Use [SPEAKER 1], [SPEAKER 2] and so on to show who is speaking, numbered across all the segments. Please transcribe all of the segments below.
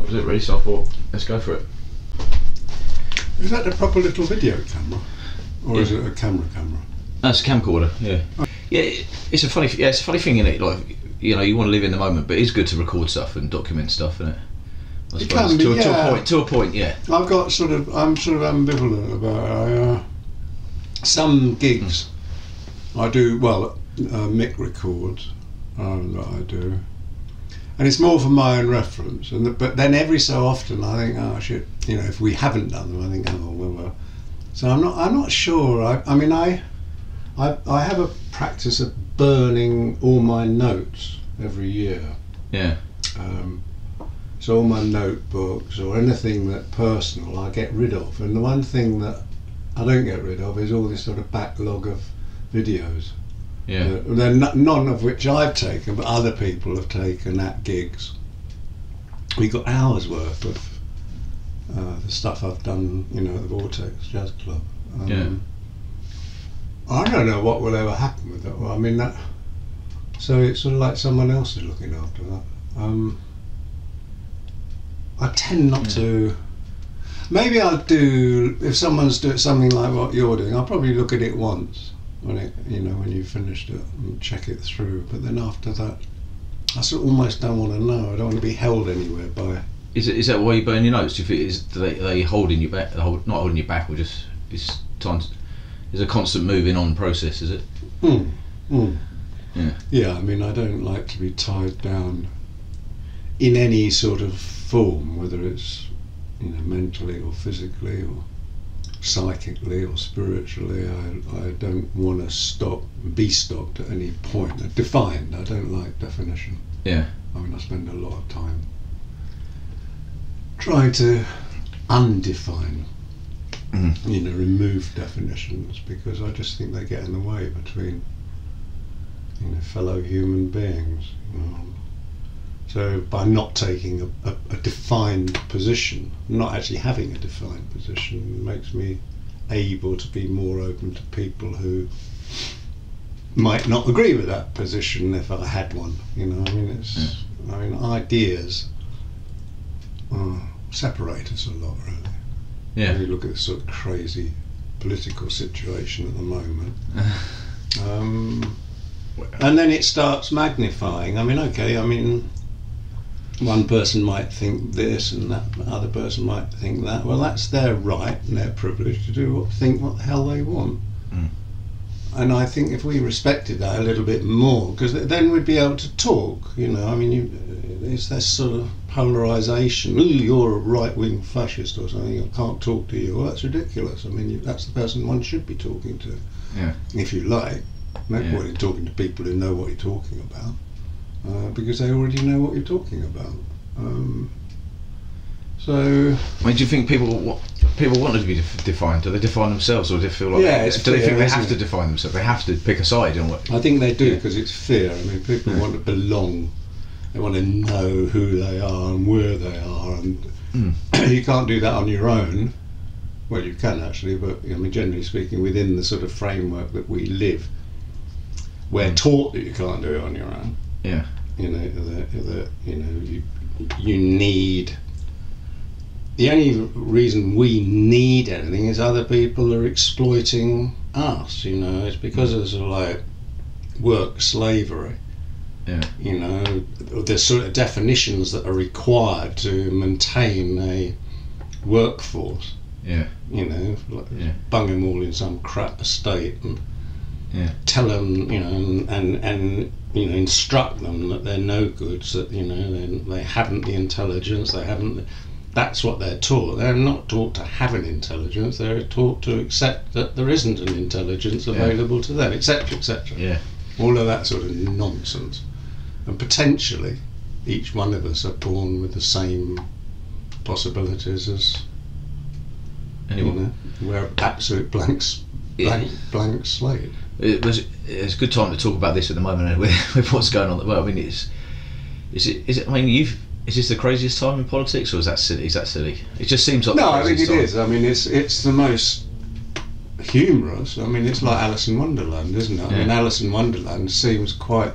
[SPEAKER 1] That was it really, so I thought, let's go for it.
[SPEAKER 2] Is that the proper little video camera? Or is it a camera?
[SPEAKER 1] That's a camcorder, yeah.
[SPEAKER 2] Oh.
[SPEAKER 1] Yeah, it's a funny thing, isn't it? Like, you know, you want to live in the moment, but it's good to record stuff and document stuff, isn't it? I
[SPEAKER 2] It
[SPEAKER 1] suppose
[SPEAKER 2] can be,
[SPEAKER 1] to a point, yeah.
[SPEAKER 2] I'm sort of ambivalent about it. Some gigs I do, Mick records that I do, and it's more for my own reference. But then every so often I think, oh shit, you know, if we haven't done them, I think, oh well. So I'm not sure. I mean, I have a practice of burning all my notes every year.
[SPEAKER 1] Yeah.
[SPEAKER 2] So all my notebooks or anything that personal I get rid of, and the one thing that I don't get rid of is all this sort of backlog of videos.
[SPEAKER 1] Yeah.
[SPEAKER 2] They're none of which I've taken, but other people have taken at gigs. We got hours worth of the stuff I've done, you know, at the Vortex Jazz Club.
[SPEAKER 1] Yeah.
[SPEAKER 2] I don't know what will ever happen with that. Well, I mean that. So it's sort of like someone else is looking after that. I tend not to. Maybe I'll do, if someone's doing something like what you're doing, I'll probably look at it once when you've finished it and check it through. But then after that, I sort of almost don't want to know. I don't want to be held anywhere by.
[SPEAKER 1] Is that why you burn your notes? Do you think are they holding you back? Not holding you back, or just it's time? It's a constant moving on process, is it? Yeah.
[SPEAKER 2] Yeah. I mean, I don't like to be tied down in any sort of form, whether it's, you know, mentally or physically or psychically or spiritually. I don't want to be stopped at any point. Defined. I don't like definition.
[SPEAKER 1] Yeah.
[SPEAKER 2] I mean, I spend a lot of time trying to undefine, you know, remove definitions, because I just think they get in the way between, you know, fellow human beings. You know. So by not taking a defined position, not actually having a defined position, makes me able to be more open to people who might not agree with that position if I had one. You know, I mean, I mean, ideas separate us a lot, really.
[SPEAKER 1] Yeah.
[SPEAKER 2] When you look at this sort of crazy political situation at the moment. And then it starts magnifying. I mean, okay, I mean, one person might think this and that other person might think that. Well, that's their right and their privilege to think what the hell they want. And I think if we respected that a little bit more, because then we'd be able to talk, you know. I mean, it's this sort of polarisation. You're a right-wing fascist or something, I can't talk to you. Well, that's ridiculous. I mean, that's the person one should be talking to, if you like. No point in talking to people who know what you're talking about, because they already know what you're talking about. So,
[SPEAKER 1] I mean, do you think people want to be defined? Do they define themselves, or do they feel like do they think they have to define themselves? They have to pick a side, and what?
[SPEAKER 2] I think they do, because it's fear. I mean, people want to belong. They want to know who they are and where they are, and you can't do that on your own. Well, you can actually, but I mean, generally speaking, within the sort of framework that we live, we're taught that you can't do it on your own.
[SPEAKER 1] Yeah.
[SPEAKER 2] You know, you need. The only reason we need anything is other people are exploiting us. You know, it's because of sort of like work slavery.
[SPEAKER 1] Yeah.
[SPEAKER 2] You know, there's sort of definitions that are required to maintain a workforce.
[SPEAKER 1] Yeah.
[SPEAKER 2] You know, like bung them all in some crap estate and tell them, you know, and you know, instruct them that they're no good, so that, you know, they haven't the intelligence, they haven't. That's what they're taught. They're not taught to have an intelligence. They're taught to accept that there isn't an intelligence available to them, etc., etc.
[SPEAKER 1] Yeah.
[SPEAKER 2] All of that sort of nonsense. And potentially, each one of us are born with the same possibilities as anyone. You know, we're absolute blank slate.
[SPEAKER 1] It's a good time to talk about this at the moment with what's going on. Well, I mean, is it? I mean, is this the craziest time in politics, or is that silly? It just seems like.
[SPEAKER 2] No, I think it is. I mean, it's the most humorous. I mean, it's like Alice in Wonderland, isn't it? I mean, Alice in Wonderland seems quite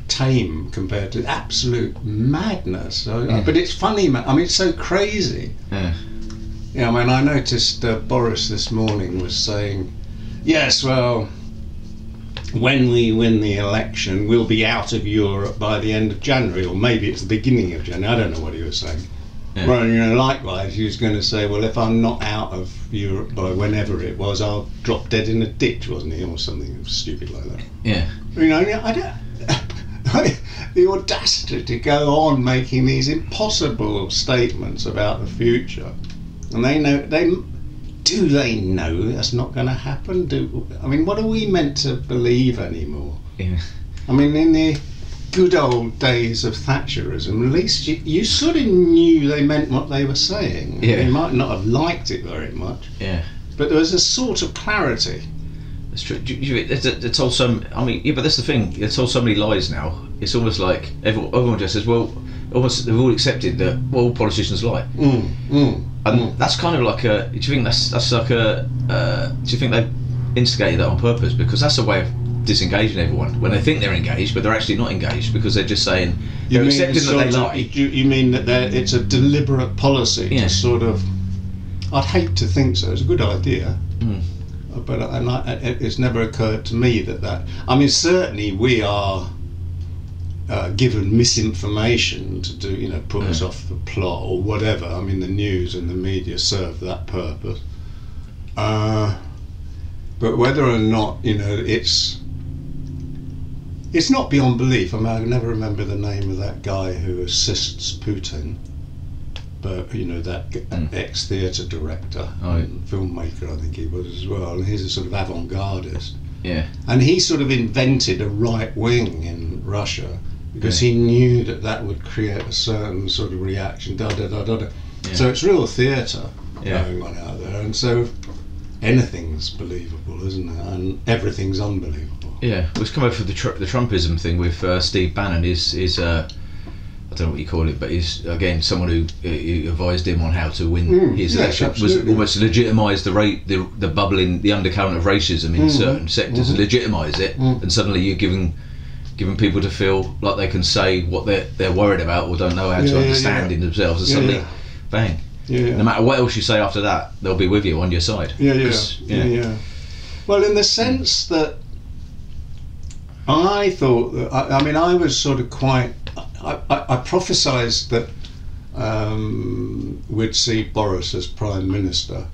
[SPEAKER 2] tame compared to absolute madness. So, but it's funny, man. I mean, it's so crazy.
[SPEAKER 1] Yeah.
[SPEAKER 2] Yeah, I mean, I noticed Boris this morning was saying, yes, well, when we win the election, we'll be out of Europe by the end of January, or maybe it's the beginning of January. I don't know what he was saying.
[SPEAKER 1] Yeah.
[SPEAKER 2] Well, you know, likewise, he was going to say, well, if I'm not out of Europe by whenever it was, I'll drop dead in a ditch, wasn't he, or something stupid like that.
[SPEAKER 1] Yeah.
[SPEAKER 2] You know, I don't. The audacity to go on making these impossible statements about the future, and they know they know that's not going to happen? I mean, what are we meant to believe anymore?
[SPEAKER 1] Yeah.
[SPEAKER 2] I mean, in the good old days of Thatcherism, at least you sort of knew they meant what they were saying.
[SPEAKER 1] Yeah.
[SPEAKER 2] You might not have liked it very much,
[SPEAKER 1] Yeah.
[SPEAKER 2] but there was a sort of clarity.
[SPEAKER 1] That's true. They told some. I mean, yeah, but that's the thing. They told so many lies now. It's almost like everyone just says, well, almost they've all accepted that all politicians lie. And that's kind of like a. Do you think that's like a? Do you think they've instigated that on purpose? Because that's a way of disengaging everyone when they think they're engaged, but they're actually not engaged because they're just saying they're accepting that they lie.
[SPEAKER 2] You mean that it's a deliberate policy to sort of? I'd hate to think so. It's a good idea. But it's never occurred to me that I mean, certainly we are given misinformation to do, you know, put us off the plot or whatever. I mean, the news and the media serve that purpose. But whether or not, you know, it's not beyond belief. I mean, I never remember the name of that guy who assists Putin. But, you know, that ex-theatre director, filmmaker, I think he was as well, and he's a sort of avant-gardist.
[SPEAKER 1] Yeah.
[SPEAKER 2] And he sort of invented a right wing in Russia because he knew that would create a certain sort of reaction, Yeah. So it's real theatre going on out there, and so anything's believable, isn't it? And everything's unbelievable.
[SPEAKER 1] Yeah, well, it's come over for the Trumpism thing with Steve Bannon. Is I don't know what you call it, but he's again someone who advised him on how to win his election. Was almost legitimised the bubbling, the undercurrent of racism in certain sectors, and legitimise it, and suddenly you're giving people to feel like they can say what they're worried about or don't know how to understand in themselves, and suddenly, bang. No matter what else you say after that, they'll be with you on your side.
[SPEAKER 2] Yeah. Well, in the sense that I thought that I mean, I was sort of quite. I prophesied that we'd see Boris as Prime Minister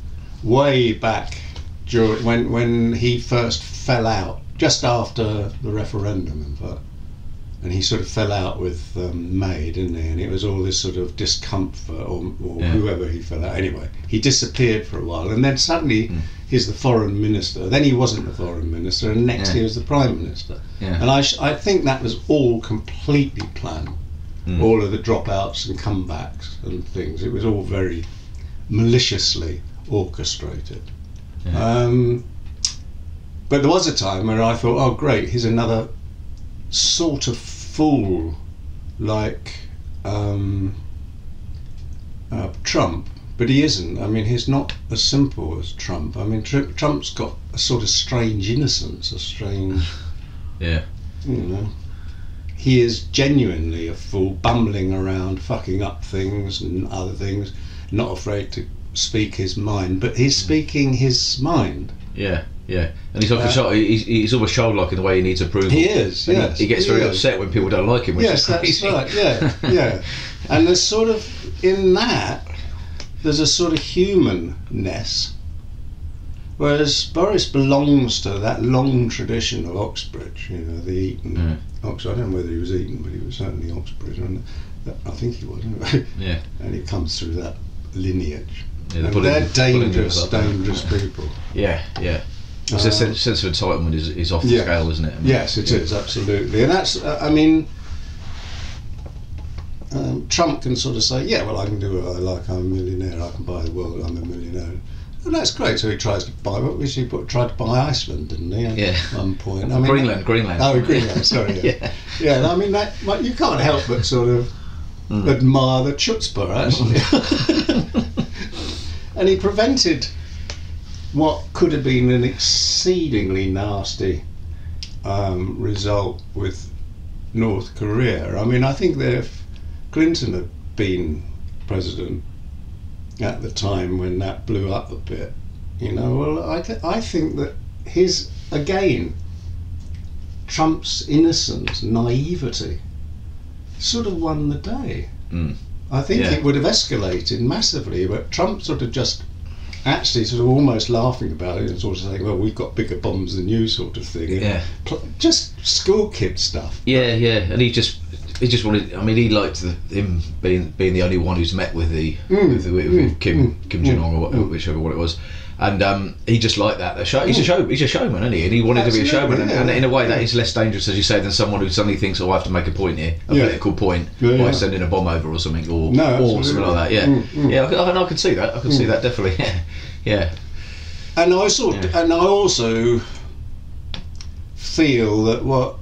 [SPEAKER 2] way back during when he first fell out, just after the referendum, in fact. And he sort of fell out with May, didn't he? And it was all this sort of discomfort, or whoever he fell out. Anyway, he disappeared for a while, and then suddenly he's the foreign minister. Then he wasn't the foreign minister, and next he was the prime minister. And I think that was all completely planned. All of the dropouts and comebacks and things. It was all very maliciously orchestrated. But there was a time where I thought, oh great, here's another sort of fool like Trump, but he isn't. I mean, he's not as simple as Trump. I mean, Trump's got a sort of strange innocence, a strange, you know. He is genuinely a fool, bumbling around, fucking up things and other things, not afraid to speak his mind, but he's speaking his mind.
[SPEAKER 1] Yeah. And he's like he's almost childlike in the way he needs approval.
[SPEAKER 2] He is,
[SPEAKER 1] and he gets very upset when people don't like him, which is crazy.
[SPEAKER 2] That's right, yeah. And there's sort of, in that, there's a sort of humanness. Whereas Boris belongs to that long tradition of Oxbridge, you know, the Eton. Oxford. I don't know whether he was Eton, but he was certainly Oxbridge. And I think he was, anyway. Yeah. And he comes through that lineage. Yeah, and they're dangerous people.
[SPEAKER 1] Yeah. It's a sense of entitlement is off the scale, isn't it? I mean,
[SPEAKER 2] yes, it is, absolutely. And that's, I mean, Trump can sort of say, yeah, well, I can do what I like, I'm a millionaire, I can buy the world, I'm a millionaire. And that's great. So he tries to buy. What was he? Tried to buy Iceland, didn't he? At one point. I mean,
[SPEAKER 1] Greenland.
[SPEAKER 2] Oh, Greenland. Sorry. Yeah. I mean, that you can't help but sort of admire the chutzpah, actually. And he prevented what could have been an exceedingly nasty result with North Korea. I mean, I think that if Clinton had been president at the time when that blew up a bit, you know, well, I think that Trump's innocence, naivety, sort of won the day. I think it would have escalated massively, but Trump sort of just actually sort of almost laughing about it and sort of saying, well, we've got bigger bombs than you, sort of thing. Just school kid stuff.
[SPEAKER 1] And he just wanted. I mean, he liked him being the only one who's met with with Kim Jong Un or whichever one it was, and he just liked that. He's a showman, isn't he? And he wanted to be a showman, and in a way that is less dangerous, as you say, than someone who suddenly thinks, oh, I have to make a point here, a political point, by sending a bomb over or something, or something like that. I can see that. I can see that definitely. Yeah.
[SPEAKER 2] And I also feel that what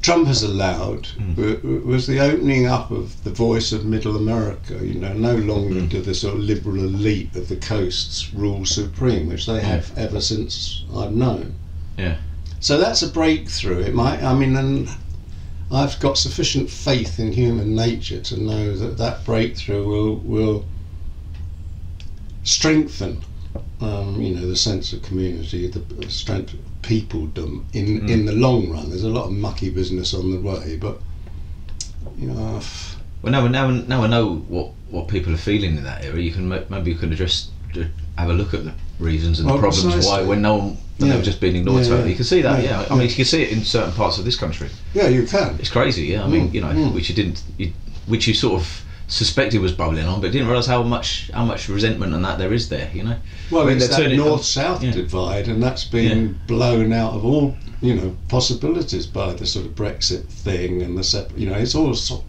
[SPEAKER 2] Trump has allowed was the opening up of the voice of middle America. You know, no longer do the sort of liberal elite of the coasts rule supreme, which they have ever since I've known.
[SPEAKER 1] Yeah.
[SPEAKER 2] So that's a breakthrough. It might. I mean, and I've got sufficient faith in human nature to know that breakthrough will strengthen. The sense of community, the strength of peopledom in the long run. There's a lot of mucky business on the way, but
[SPEAKER 1] well, now I know what people are feeling in that area. You can maybe have a look at the reasons and the problems why when they've just been ignored. Totally, you can see that. I mean, you can see it in certain parts of this country.
[SPEAKER 2] Yeah, you can.
[SPEAKER 1] It's crazy. Yeah, I mean, which you sort of suspected was bubbling on, but didn't realise how much resentment and that there is there. You know.
[SPEAKER 2] Well, it's that north-south divide, and that's been blown out of all possibilities by the sort of Brexit thing and the it's all so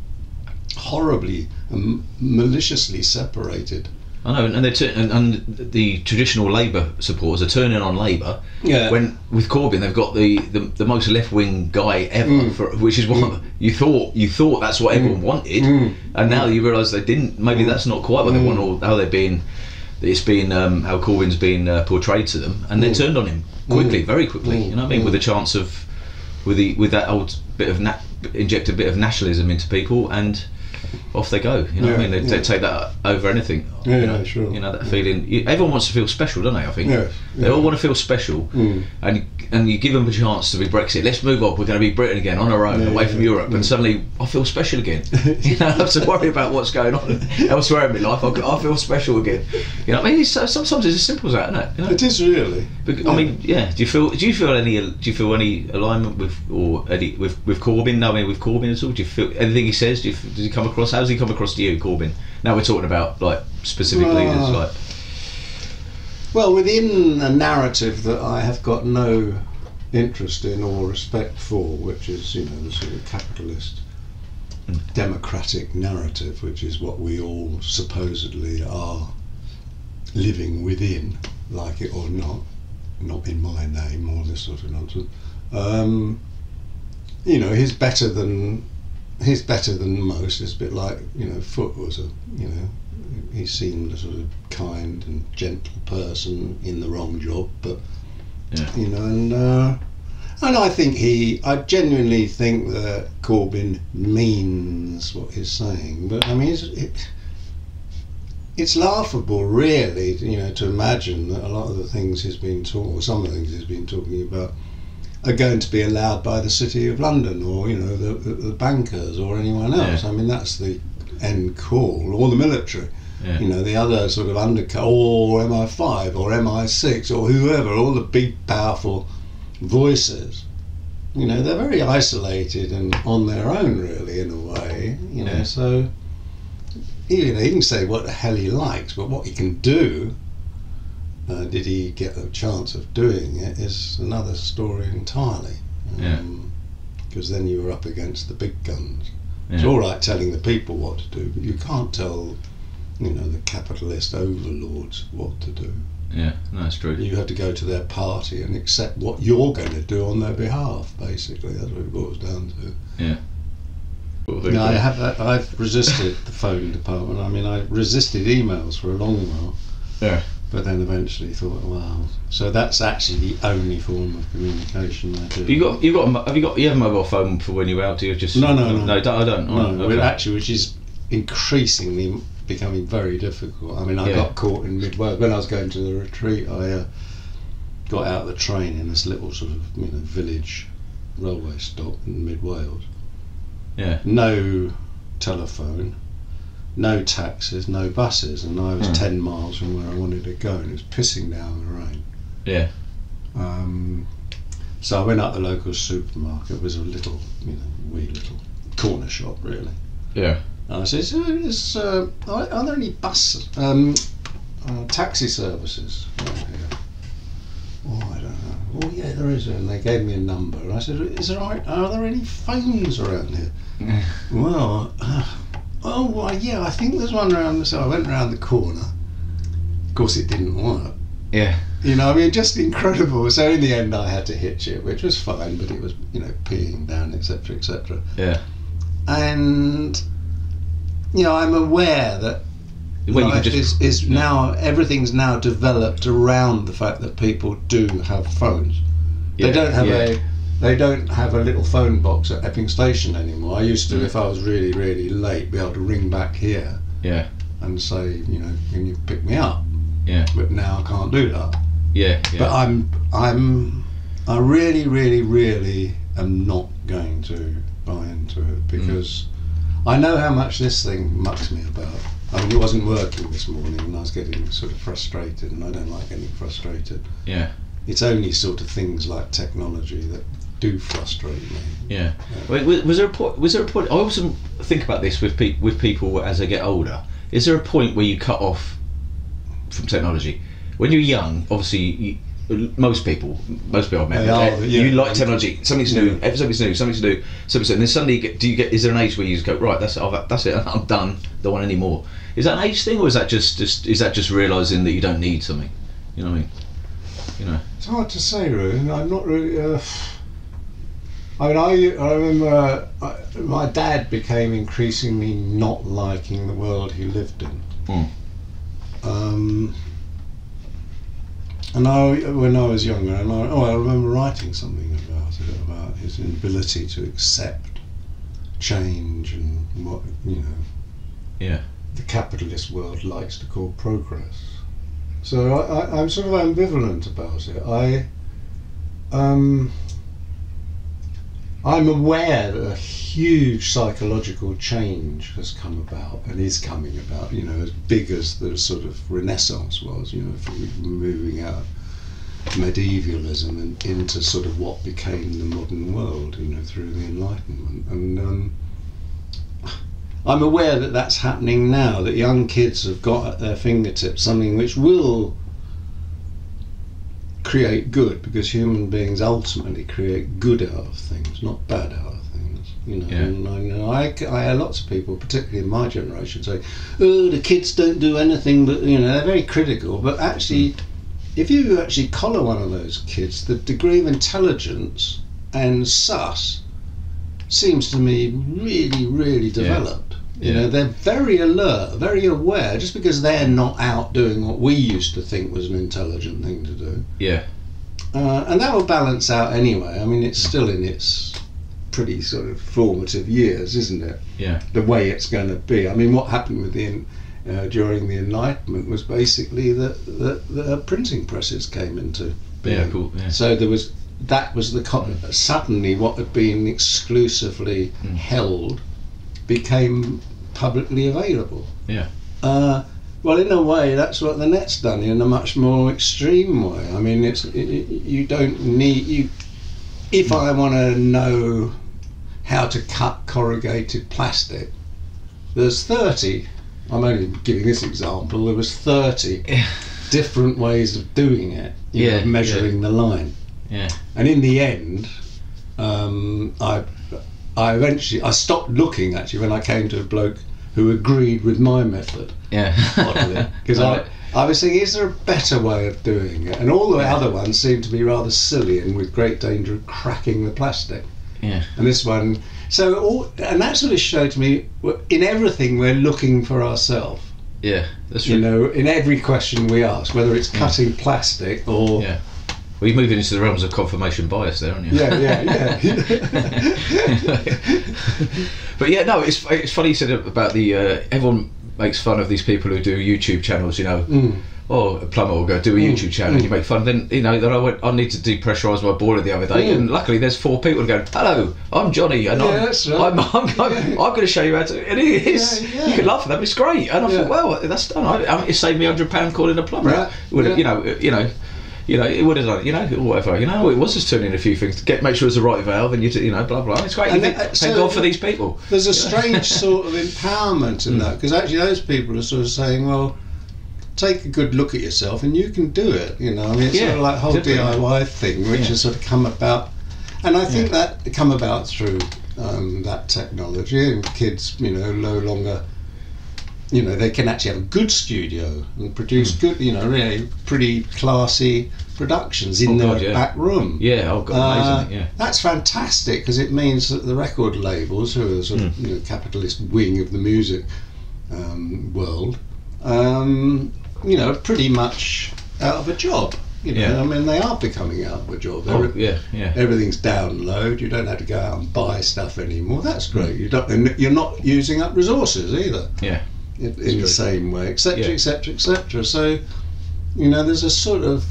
[SPEAKER 2] horribly and maliciously separated.
[SPEAKER 1] I know, and the traditional Labour supporters are turning on Labour.
[SPEAKER 2] Yeah.
[SPEAKER 1] When with Corbyn, they've got the most left-wing guy ever, which is what you thought that's what everyone wanted, and now you realise they didn't. Maybe that's not quite what they want, or how they're being. It's been how Corbyn's been portrayed to them, and they turned on him quickly, very quickly. You know what I mean? With a chance of, with that old bit of inject a bit of nationalism into people, and off they go. You know what I mean? They take that over anything.
[SPEAKER 2] Sure.
[SPEAKER 1] You know that feeling. Everyone wants to feel special, don't they? I think they all want to feel special, and you give them a chance to be Brexit. Let's move on. We're going to be Britain again on our own, away from Europe, and suddenly I feel special again. You know, I have to worry about what's going on elsewhere in my life. I feel special again. You know, what I mean, sometimes it's as simple as that, isn't it? You know?
[SPEAKER 2] It is really.
[SPEAKER 1] But, I mean, do you feel any alignment with Corbyn? No, I mean, with Corbyn at all? Do you feel anything he says? Does he come across? How does he come across to you, Corbyn? Now we're talking about like specific leaders, like.
[SPEAKER 2] Well, within a narrative that I have got no interest in or respect for, which is the sort of capitalist democratic narrative, which is what we all supposedly are living within, like it or not in my name, all this sort of nonsense. He's better than most. It's a bit like Foote was he seemed a sort of kind and gentle person in the wrong job, but and I genuinely think that Corbyn means what he's saying, but I mean it's laughable, really, to imagine that a lot of the things he's been talking, or some of the things he's been talking about, are going to be allowed by the City of London, or the bankers, or anyone else. I mean, that's the end call, or the military. The other sort of undercut, or MI5 or MI6 or whoever, all the big powerful voices. They're very isolated and on their own, really, in a way. So he can say what the hell he likes, but what he can do, did he get a chance of doing it, is another story entirely. Because then you're up against the big guns. It's all right telling the people what to do, but you can't tell the capitalist overlords what to do.
[SPEAKER 1] Yeah, no, that's true.
[SPEAKER 2] You have to go to their party and accept what you're going to do on their behalf, basically. That's what it boils down to.
[SPEAKER 1] Yeah.
[SPEAKER 2] I've resisted the phone department. I mean, I resisted emails for a long while.
[SPEAKER 1] Yeah.
[SPEAKER 2] But then eventually thought, well, so that's actually the only form of communication I do.
[SPEAKER 1] You have a mobile phone for when you're out? Do you just
[SPEAKER 2] No,
[SPEAKER 1] I don't.
[SPEAKER 2] No,
[SPEAKER 1] Okay.
[SPEAKER 2] actually, which is increasingly becoming very difficult. I mean, I got caught in mid-Wales when I was going to the retreat. I got out of the train in this little sort of village railway stop in mid-Wales.
[SPEAKER 1] Yeah.
[SPEAKER 2] No telephone, no taxis, no buses, and I was 10 miles from where I wanted to go, and it was pissing down the rain.
[SPEAKER 1] Yeah.
[SPEAKER 2] So I went up the local supermarket. It was a little, wee little corner shop, really.
[SPEAKER 1] Yeah.
[SPEAKER 2] And I said, are there any bus taxi services around here? Oh, I don't know. Oh, yeah, there is. And they gave me a number. And I said, are there any phones around here? Well, yeah, I think there's one around. So I went around the corner. Of course, it didn't work.
[SPEAKER 1] Yeah.
[SPEAKER 2] Just incredible. So in the end, I had to hitch it, which was fine, but it was, peeing down, etc., etc.
[SPEAKER 1] Yeah.
[SPEAKER 2] And, I'm aware that life is now, everything's now developed around the fact that people do have phones.
[SPEAKER 1] Yeah.
[SPEAKER 2] They don't have a little phone box at Epping Station anymore. I used to, if I was really, really late, be able to ring back here.
[SPEAKER 1] Yeah.
[SPEAKER 2] And say, can you pick me up?
[SPEAKER 1] Yeah.
[SPEAKER 2] But now I can't do that.
[SPEAKER 1] Yeah.
[SPEAKER 2] But I really, really, really am not going to buy into it, because I know how much this thing mucks me about. I mean, it wasn't working this morning, and I was getting sort of frustrated, and I don't like getting frustrated.
[SPEAKER 1] Yeah.
[SPEAKER 2] It's only sort of things like technology that do frustrate me.
[SPEAKER 1] Yeah. Was there a point? I often think about this with people as they get older. Is there a point where you cut off from technology? When you're young, obviously, most people I've met, you like technology. Something's new. Something's new. And then suddenly, is there an age where you just go, right? That's it. I'm done. Don't want any more. Is that an age thing, or is that just realising that you don't need something? You know what I mean?
[SPEAKER 2] It's hard to say, really. I'm not really. I remember my dad became increasingly not liking the world he lived in. And when I was younger, I remember writing something about his inability to accept change and what the capitalist world likes to call progress. So I'm sort of ambivalent about it. I'm aware that a huge psychological change has come about and is coming about, as big as the sort of Renaissance was, from moving out of medievalism and into sort of what became the modern world, through the Enlightenment. And I'm aware that that's happening now, that young kids have got at their fingertips something which will create good, because human beings ultimately create good out of things, not bad out of things. And I hear lots of people, particularly in my generation, say, "Oh, the kids don't do anything," but they're very critical. But actually, if you actually collar one of those kids, the degree of intelligence and sus seems to me really, really developed. They're very alert, very aware, just because they're not out doing what we used to think was an intelligent thing to do.
[SPEAKER 1] Yeah.
[SPEAKER 2] And that will balance out anyway. I mean, it's still in its pretty sort of formative years, isn't it?
[SPEAKER 1] Yeah.
[SPEAKER 2] The way it's going to be. I mean, what happened with during the Enlightenment was basically that printing presses came into being.
[SPEAKER 1] Yeah, cool. Yeah.
[SPEAKER 2] So that was suddenly what had been exclusively held became publicly available.
[SPEAKER 1] Yeah.
[SPEAKER 2] Well, in a way, that's what the net's done in a much more extreme way. I mean, you don't need if I want to know how to cut corrugated plastic, there's 30. I'm only giving this example. There was 30 different ways of doing it. Measuring the line.
[SPEAKER 1] Yeah.
[SPEAKER 2] And in the end, I eventually stopped looking actually when I came to a bloke who agreed with my method.
[SPEAKER 1] Yeah.
[SPEAKER 2] Because I was thinking, is there a better way of doing it? And all the other ones seemed to be rather silly and with great danger of cracking the plastic.
[SPEAKER 1] Yeah.
[SPEAKER 2] And this one, and that sort of showed to me, in everything we're looking for ourselves.
[SPEAKER 1] Yeah, that's
[SPEAKER 2] You
[SPEAKER 1] true.
[SPEAKER 2] know, in every question we ask, whether it's cutting plastic or
[SPEAKER 1] Yeah. Well, you're moving into the realms of confirmation bias there, aren't you?
[SPEAKER 2] yeah.
[SPEAKER 1] But yeah, no, it's funny you said about the everyone makes fun of these people who do YouTube channels, you know. Or a plumber will go do a YouTube channel and you make fun. Then, you know, then I need to depressurise my boiler the other day, and luckily there's 4 people going, hello, I'm Johnny, and
[SPEAKER 2] that's right.
[SPEAKER 1] I'm going to show you how to, and it is, you can laugh at them, it's great. And I thought, well, that's done. I mean, it saved me £100 calling a plumber.
[SPEAKER 2] Yeah.
[SPEAKER 1] You know, it would have done, you know, or whatever. You know, it was just turning a few things to make sure it's the right valve, and you know, blah blah. It's great.
[SPEAKER 2] And
[SPEAKER 1] Thank God for these people.
[SPEAKER 2] There's a strange sort of empowerment in that, because actually those people are sort of saying, well, take a good look at yourself and you can do it. You know, I mean, it's sort of like the whole DIY thing, which has sort of come about, and I think that come about through that technology, and kids, you know, no longer. You know, they can actually have a good studio and produce good, you know, really pretty classy productions in their back room.
[SPEAKER 1] Yeah, oh God, amazing. Yeah,
[SPEAKER 2] that's fantastic, because it means that the record labels, who are sort of you know, capitalist wing of the music world, you know, are pretty much out of a job. You know, I mean, they are becoming out of a job. Everything's download. You don't have to go out and buy stuff anymore. That's great. You're not using up resources either.
[SPEAKER 1] Yeah.
[SPEAKER 2] In the same way, etc., etc., etc. So, you know, there's a sort of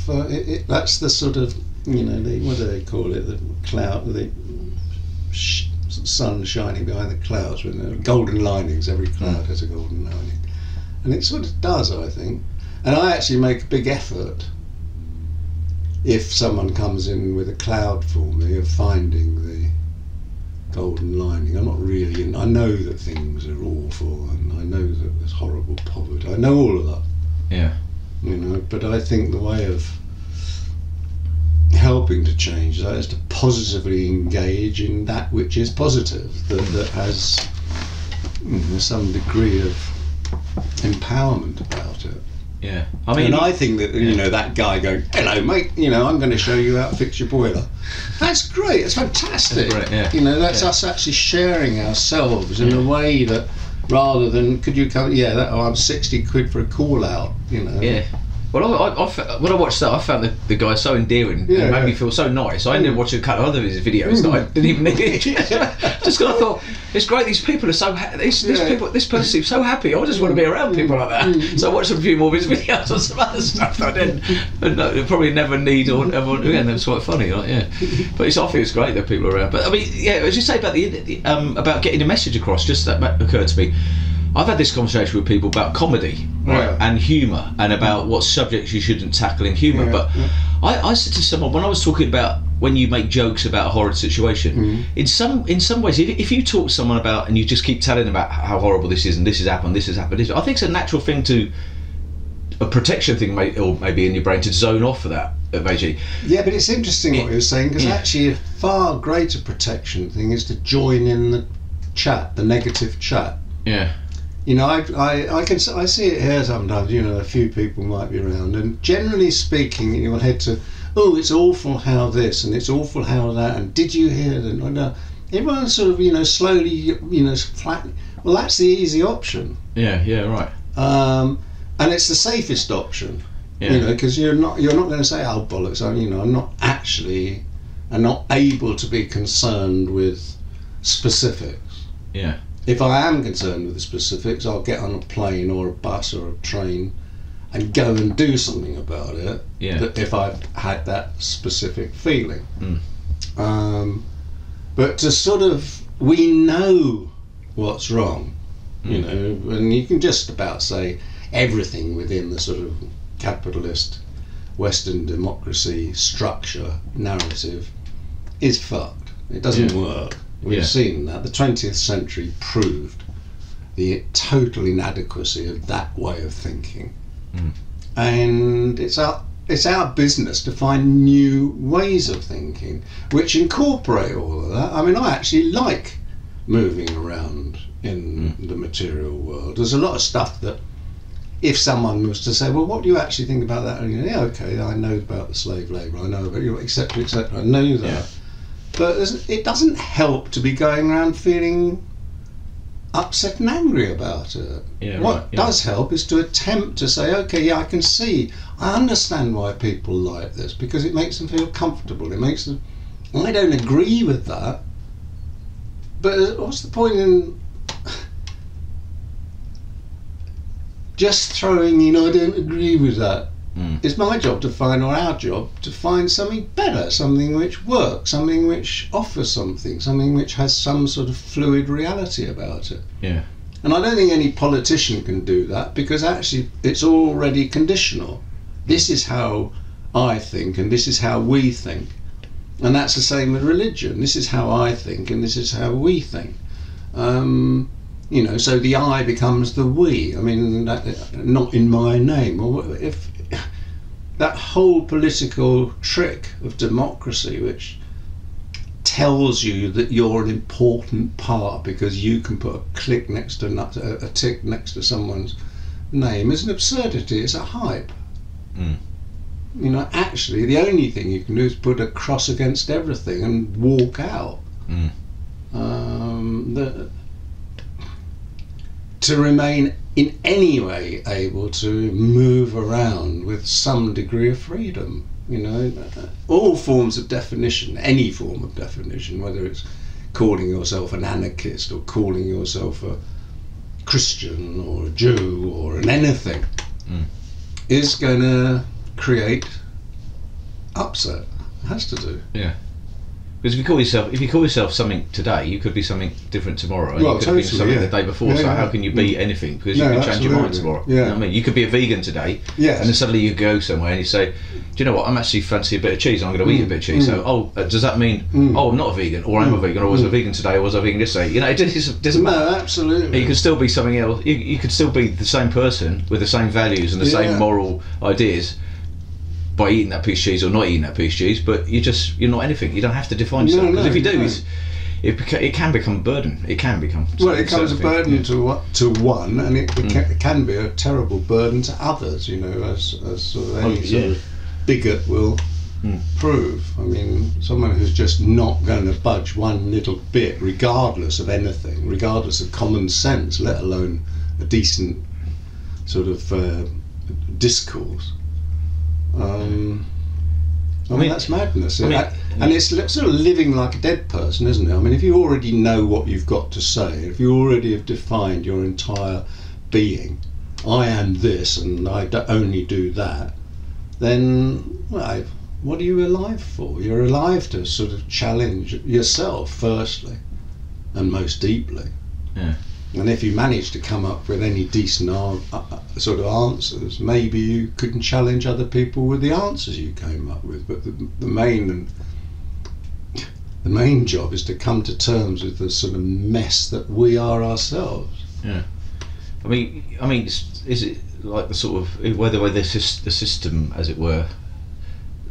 [SPEAKER 2] that's the sort of, you know, what do they call it? The cloud, the sun shining behind the clouds. When there are golden linings, every cloud has a golden lining, and it sort of does, I think. And I actually make a big effort, if someone comes in with a cloud for me, of finding the golden lining. I'm not really I know that things are awful, and I know that there's horrible poverty. I know all of that.
[SPEAKER 1] Yeah.
[SPEAKER 2] You know, but I think the way of helping to change that is to positively engage in that which is positive, that has, you know, some degree of empowerment about it.
[SPEAKER 1] Yeah, I mean,
[SPEAKER 2] and I think that, you know, that guy going, hello mate, you know, I'm going to show you how to fix your boiler. That's great, it's fantastic.
[SPEAKER 1] That's great,
[SPEAKER 2] you know, that's us actually sharing ourselves in a way that, rather than, could you come, I'm 60 quid for a call out, you know.
[SPEAKER 1] Yeah. Well, when I watched that, I found the guy so endearing. It made me feel so nice. I ended up watching a couple of other of his videos that I didn't even need. Just because I thought, it's great. These people are so this person seems so happy. I just want to be around people like that. So I watched a few more of his videos on some other stuff that I didn't probably never need or ever again. It was quite funny, like, But I think it's great that people are around. But I mean, as you say about about getting a message across, just that occurred to me. I've had this conversation with people about comedy and humour, and about what subjects you shouldn't tackle in humour. But I said to someone, when I was talking about when you make jokes about a horrid situation, in some ways, if you talk to someone about, and you just keep telling them about how horrible this is, and this has happened, I think it's a natural thing a protection thing, or maybe in your brain, to zone off for that.
[SPEAKER 2] Yeah, but it's interesting what you're saying, because actually a far greater protection thing is to join in the chat, the negative chat.
[SPEAKER 1] Yeah.
[SPEAKER 2] You know, I see it here sometimes. You know, a few people might be around, and generally speaking, you'll head to, oh, it's awful how this, and it's awful how that, and did you hear that? No, everyone's sort of, you know, slowly, you know, flat. Well, that's the easy option.
[SPEAKER 1] Yeah, right.
[SPEAKER 2] And it's the safest option. You know, because you're not going to say, oh bollocks, you know, I'm not able to be concerned with specifics.
[SPEAKER 1] Yeah.
[SPEAKER 2] If I am concerned with the specifics, I'll get on a plane or a bus or a train and go and do something about it.
[SPEAKER 1] Yeah.
[SPEAKER 2] If I've had that specific feeling. But to sort of, we know what's wrong, you know, and you can just about say everything within the sort of capitalist Western democracy structure, narrative, is fucked. It doesn't work. We've seen that. The 20th century proved the total inadequacy of that way of thinking. And it's our business to find new ways of thinking which incorporate all of that. I mean, I actually like moving around in the material world. There's a lot of stuff that, if someone was to say, well, what do you actually think about that? And you know, okay, I know about the slave labour, I know about you, etc., etc., I know that. But it doesn't help to be going around feeling upset and angry about it.
[SPEAKER 1] Yeah,
[SPEAKER 2] what
[SPEAKER 1] right, yeah.
[SPEAKER 2] does help is to attempt to say, okay, yeah, I understand why people like this, because it makes them feel comfortable. It makes them. I don't agree with that, but what's the point in just throwing in, I don't agree with that? It's my job to find, or our job, to find something better, something which works, something which offers something which has some sort of fluid reality about it.
[SPEAKER 1] Yeah.
[SPEAKER 2] And I don't think any politician can do that, because actually it's already conditional. This is how I think, and this is how we think. And that's the same with religion. This is how I think, and this is how we think. You know, so the I becomes the we. I mean, not in my name. Or if that whole political trick of democracy, which tells you that you're an important part because you can put a tick next to someone's name, is an absurdity. It's a hype. You know, actually, the only thing you can do is put a cross against everything and walk out. To remain in any way able to move around with some degree of freedom. You know, all forms of definition, any form of definition, whether it's calling yourself an anarchist or calling yourself a Christian or a Jew or an anything, is going to create upset. It has to do.
[SPEAKER 1] Yeah. Because if you call yourself something today, you could be something different tomorrow. And
[SPEAKER 2] Well,
[SPEAKER 1] you could
[SPEAKER 2] totally,
[SPEAKER 1] be something
[SPEAKER 2] yeah.
[SPEAKER 1] the day before.
[SPEAKER 2] Yeah,
[SPEAKER 1] so
[SPEAKER 2] yeah.
[SPEAKER 1] how can you be anything? Because you
[SPEAKER 2] No,
[SPEAKER 1] can change your mind
[SPEAKER 2] absolutely.
[SPEAKER 1] tomorrow.
[SPEAKER 2] Yeah.
[SPEAKER 1] You know what I mean? You could be a vegan today,
[SPEAKER 2] Yes.
[SPEAKER 1] and then suddenly you go somewhere and you say, "Do you know what? I'm actually fancy a bit of cheese. I'm going to eat a bit of cheese." So, does that mean, I'm not a vegan, or I'm a vegan, or was I a vegan today, or was I a vegan yesterday? You know, it doesn't matter.
[SPEAKER 2] No, absolutely.
[SPEAKER 1] You could still be something else. You could still be the same person with the same values and the same moral ideas by eating that piece of cheese or not eating that piece of cheese, but you're not anything. You don't have to define yourself, because if you do, it can become a burden. It can become.
[SPEAKER 2] Well, it becomes a burden to one, and it can be a terrible burden to others. You know, as sort of any sort of bigot will prove. I mean, someone who's just not going to budge one little bit, regardless of anything, regardless of common sense, let alone a decent sort of discourse. I mean, that's madness. And it's sort of living like a dead person, isn't it? I mean, if you already know what you've got to say, if you already have defined your entire being, I am this and I only do that, then, well, what are you alive for? You're alive to sort of challenge yourself, firstly, and most deeply.
[SPEAKER 1] Yeah.
[SPEAKER 2] And if you manage to come up with any decent sort of answers, maybe you could challenge other people with the answers you came up with. But the main job is to come to terms with the sort of mess that we are ourselves.
[SPEAKER 1] Yeah. I mean, is it like the sort of whether the system, as it were,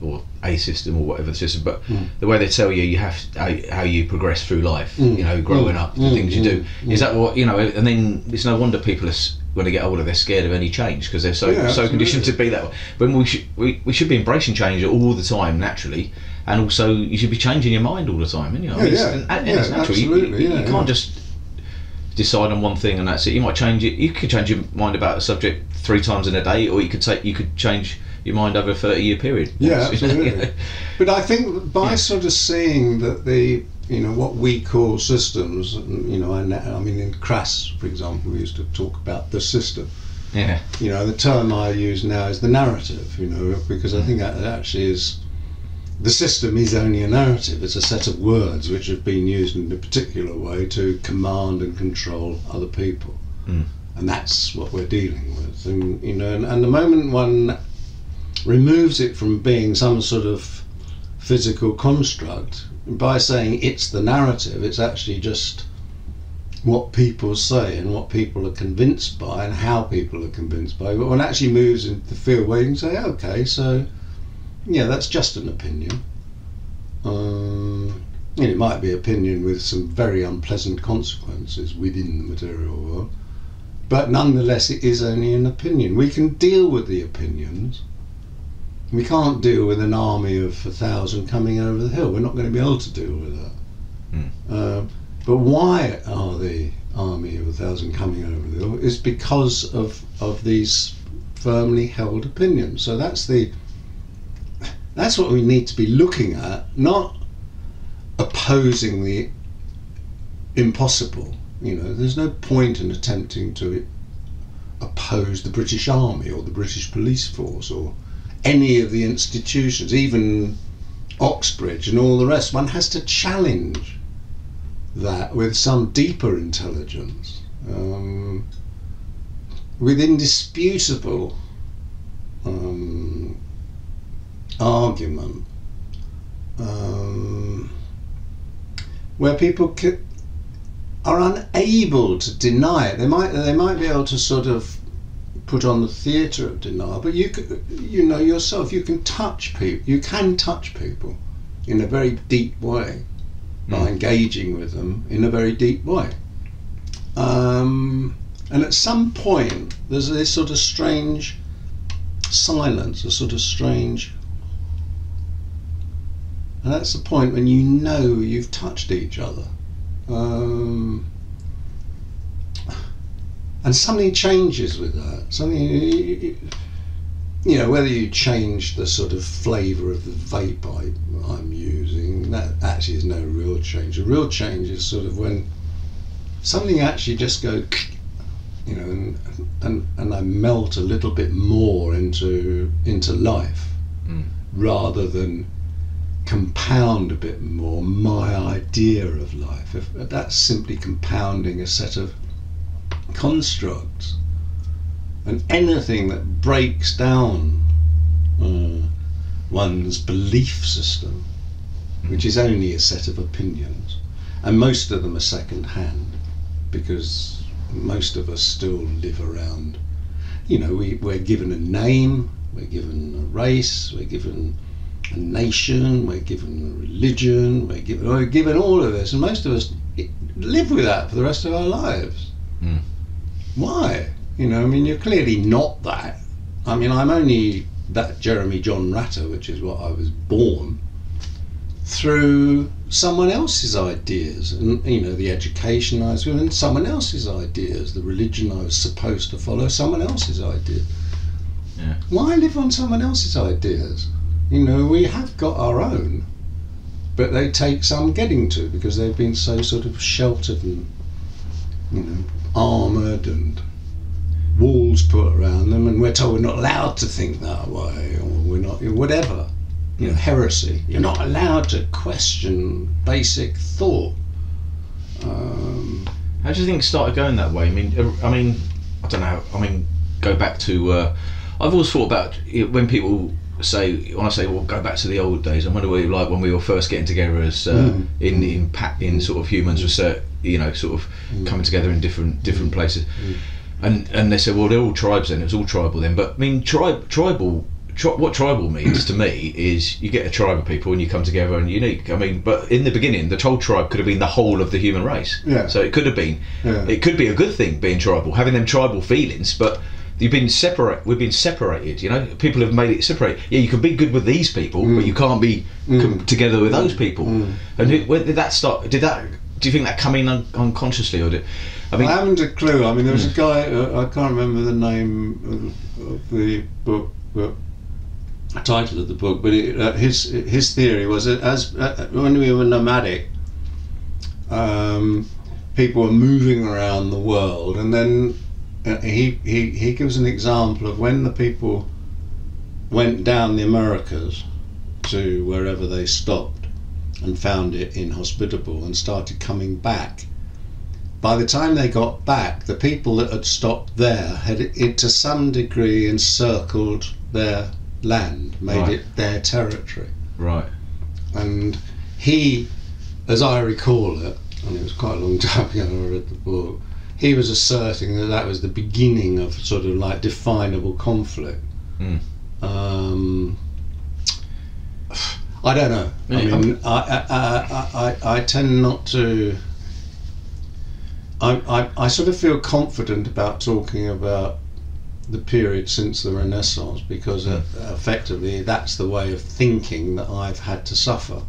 [SPEAKER 1] or a system or whatever the system, but the way they tell you have how you progress through life, you know, growing up, the things you do, is that what, you know? And then it's no wonder people are, when they get older, they're scared of any change, because they're so conditioned to be that way. But we should be embracing change all the time, naturally, and also you should be changing your mind all the time. You know, and it's natural. You can't just decide on one thing and that's it. You might change it. You could change your mind about a subject 3 times in a day, or you could change your mind over a 30-year period.
[SPEAKER 2] Yeah, absolutely. But I think by sort of seeing that what we call systems, you know, I mean, in Crass, for example, we used to talk about the system.
[SPEAKER 1] Yeah.
[SPEAKER 2] You know, the term I use now is the narrative, you know, because I think that actually is, the system is only a narrative. It's a set of words which have been used in a particular way to command and control other people. And that's what we're dealing with. And, you know, and the moment one removes it from being some sort of physical construct by saying it's the narrative, it's actually just what people say and what people are convinced by and how people are convinced by. But one actually moves into the field where you can say, okay, so yeah, that's just an opinion. It might be opinion with some very unpleasant consequences within the material world, but nonetheless it is only an opinion. We can deal with the opinions. We can't deal with an army of 1,000 coming over the hill. We're not going to be able to deal with that. But why are the army of 1,000 coming over the hill, is because of these firmly held opinions. So that's what we need to be looking at, not opposing the impossible. There's no point in attempting to oppose the British Army or the British police force or any of the institutions, even Oxbridge and all the rest. One has to challenge that with some deeper intelligence, with indisputable argument, where people are unable to deny it. They might be able to sort of put on the theatre of denial, but yourself, you can touch people. You can touch people in a very deep way by engaging with them in a very deep way. And at some point, there's this sort of strange silence, a sort of strange. And that's the point when you've touched each other. And something changes with that. Something, whether you change the sort of flavour of the vape I'm using, that actually is no real change. The real change is sort of when something actually just goes, and I melt a little bit more into life, rather than compound a bit more my idea of life. If that's simply compounding a set of constructs, and anything that breaks down one's belief system, which is only a set of opinions, and most of them are second hand, because most of us still live around, we're given a name, we're given a race, we're given a nation, we're given a religion, we're given all of this, and most of us live with that for the rest of our lives. Why? You're clearly not that. I'm only that Jeremy John Ratter, which is what I was born through someone else's ideas, and the education I was given, someone else's ideas, the religion I was supposed to follow, someone else's ideas.
[SPEAKER 1] Yeah.
[SPEAKER 2] Why live on someone else's ideas? We have got our own, but they take some getting to, because they've been so sort of sheltered and armoured, and walls put around them, and we're told we're not allowed to think that way, or we're not, whatever, heresy. You're not allowed to question basic thought.
[SPEAKER 1] How do you think it started going that way? I mean, I don't know. Go back to. I've always thought about when people say, well, go back to the old days. I wonder what it was like when we were first getting together as in sort of humans research, sort of coming together in different places. And they said, well, they're all tribes then. It was all tribal then. But what tribal means to me is you get a tribe of people and you come together and unique. But in the beginning, the whole tribe could have been the whole of the human race.
[SPEAKER 2] Yeah.
[SPEAKER 1] So it could have been. Yeah. It could be a good thing being tribal, having them tribal feelings. But we've been separated. People have made it separate. Yeah, you can be good with these people, but you can't be together with those people. And where did that start? Do you think that come in unconsciously, or I
[SPEAKER 2] haven't a clue. There was a guy, I can't remember the name of the book, but the title of the book, but his theory was that when we were nomadic, people were moving around the world, and then he gives an example of when the people went down the Americas to wherever they stopped and found it inhospitable and started coming back. By the time they got back, the people that had stopped there had to some degree encircled their land, made it their territory.
[SPEAKER 1] Right.
[SPEAKER 2] And he, as I recall it, and it was quite a long time ago I read the book, he was asserting that was the beginning of sort of like definable conflict. I don't know. I tend not to. I sort of feel confident about talking about the period since the Renaissance, because effectively that's the way of thinking that I've had to suffer.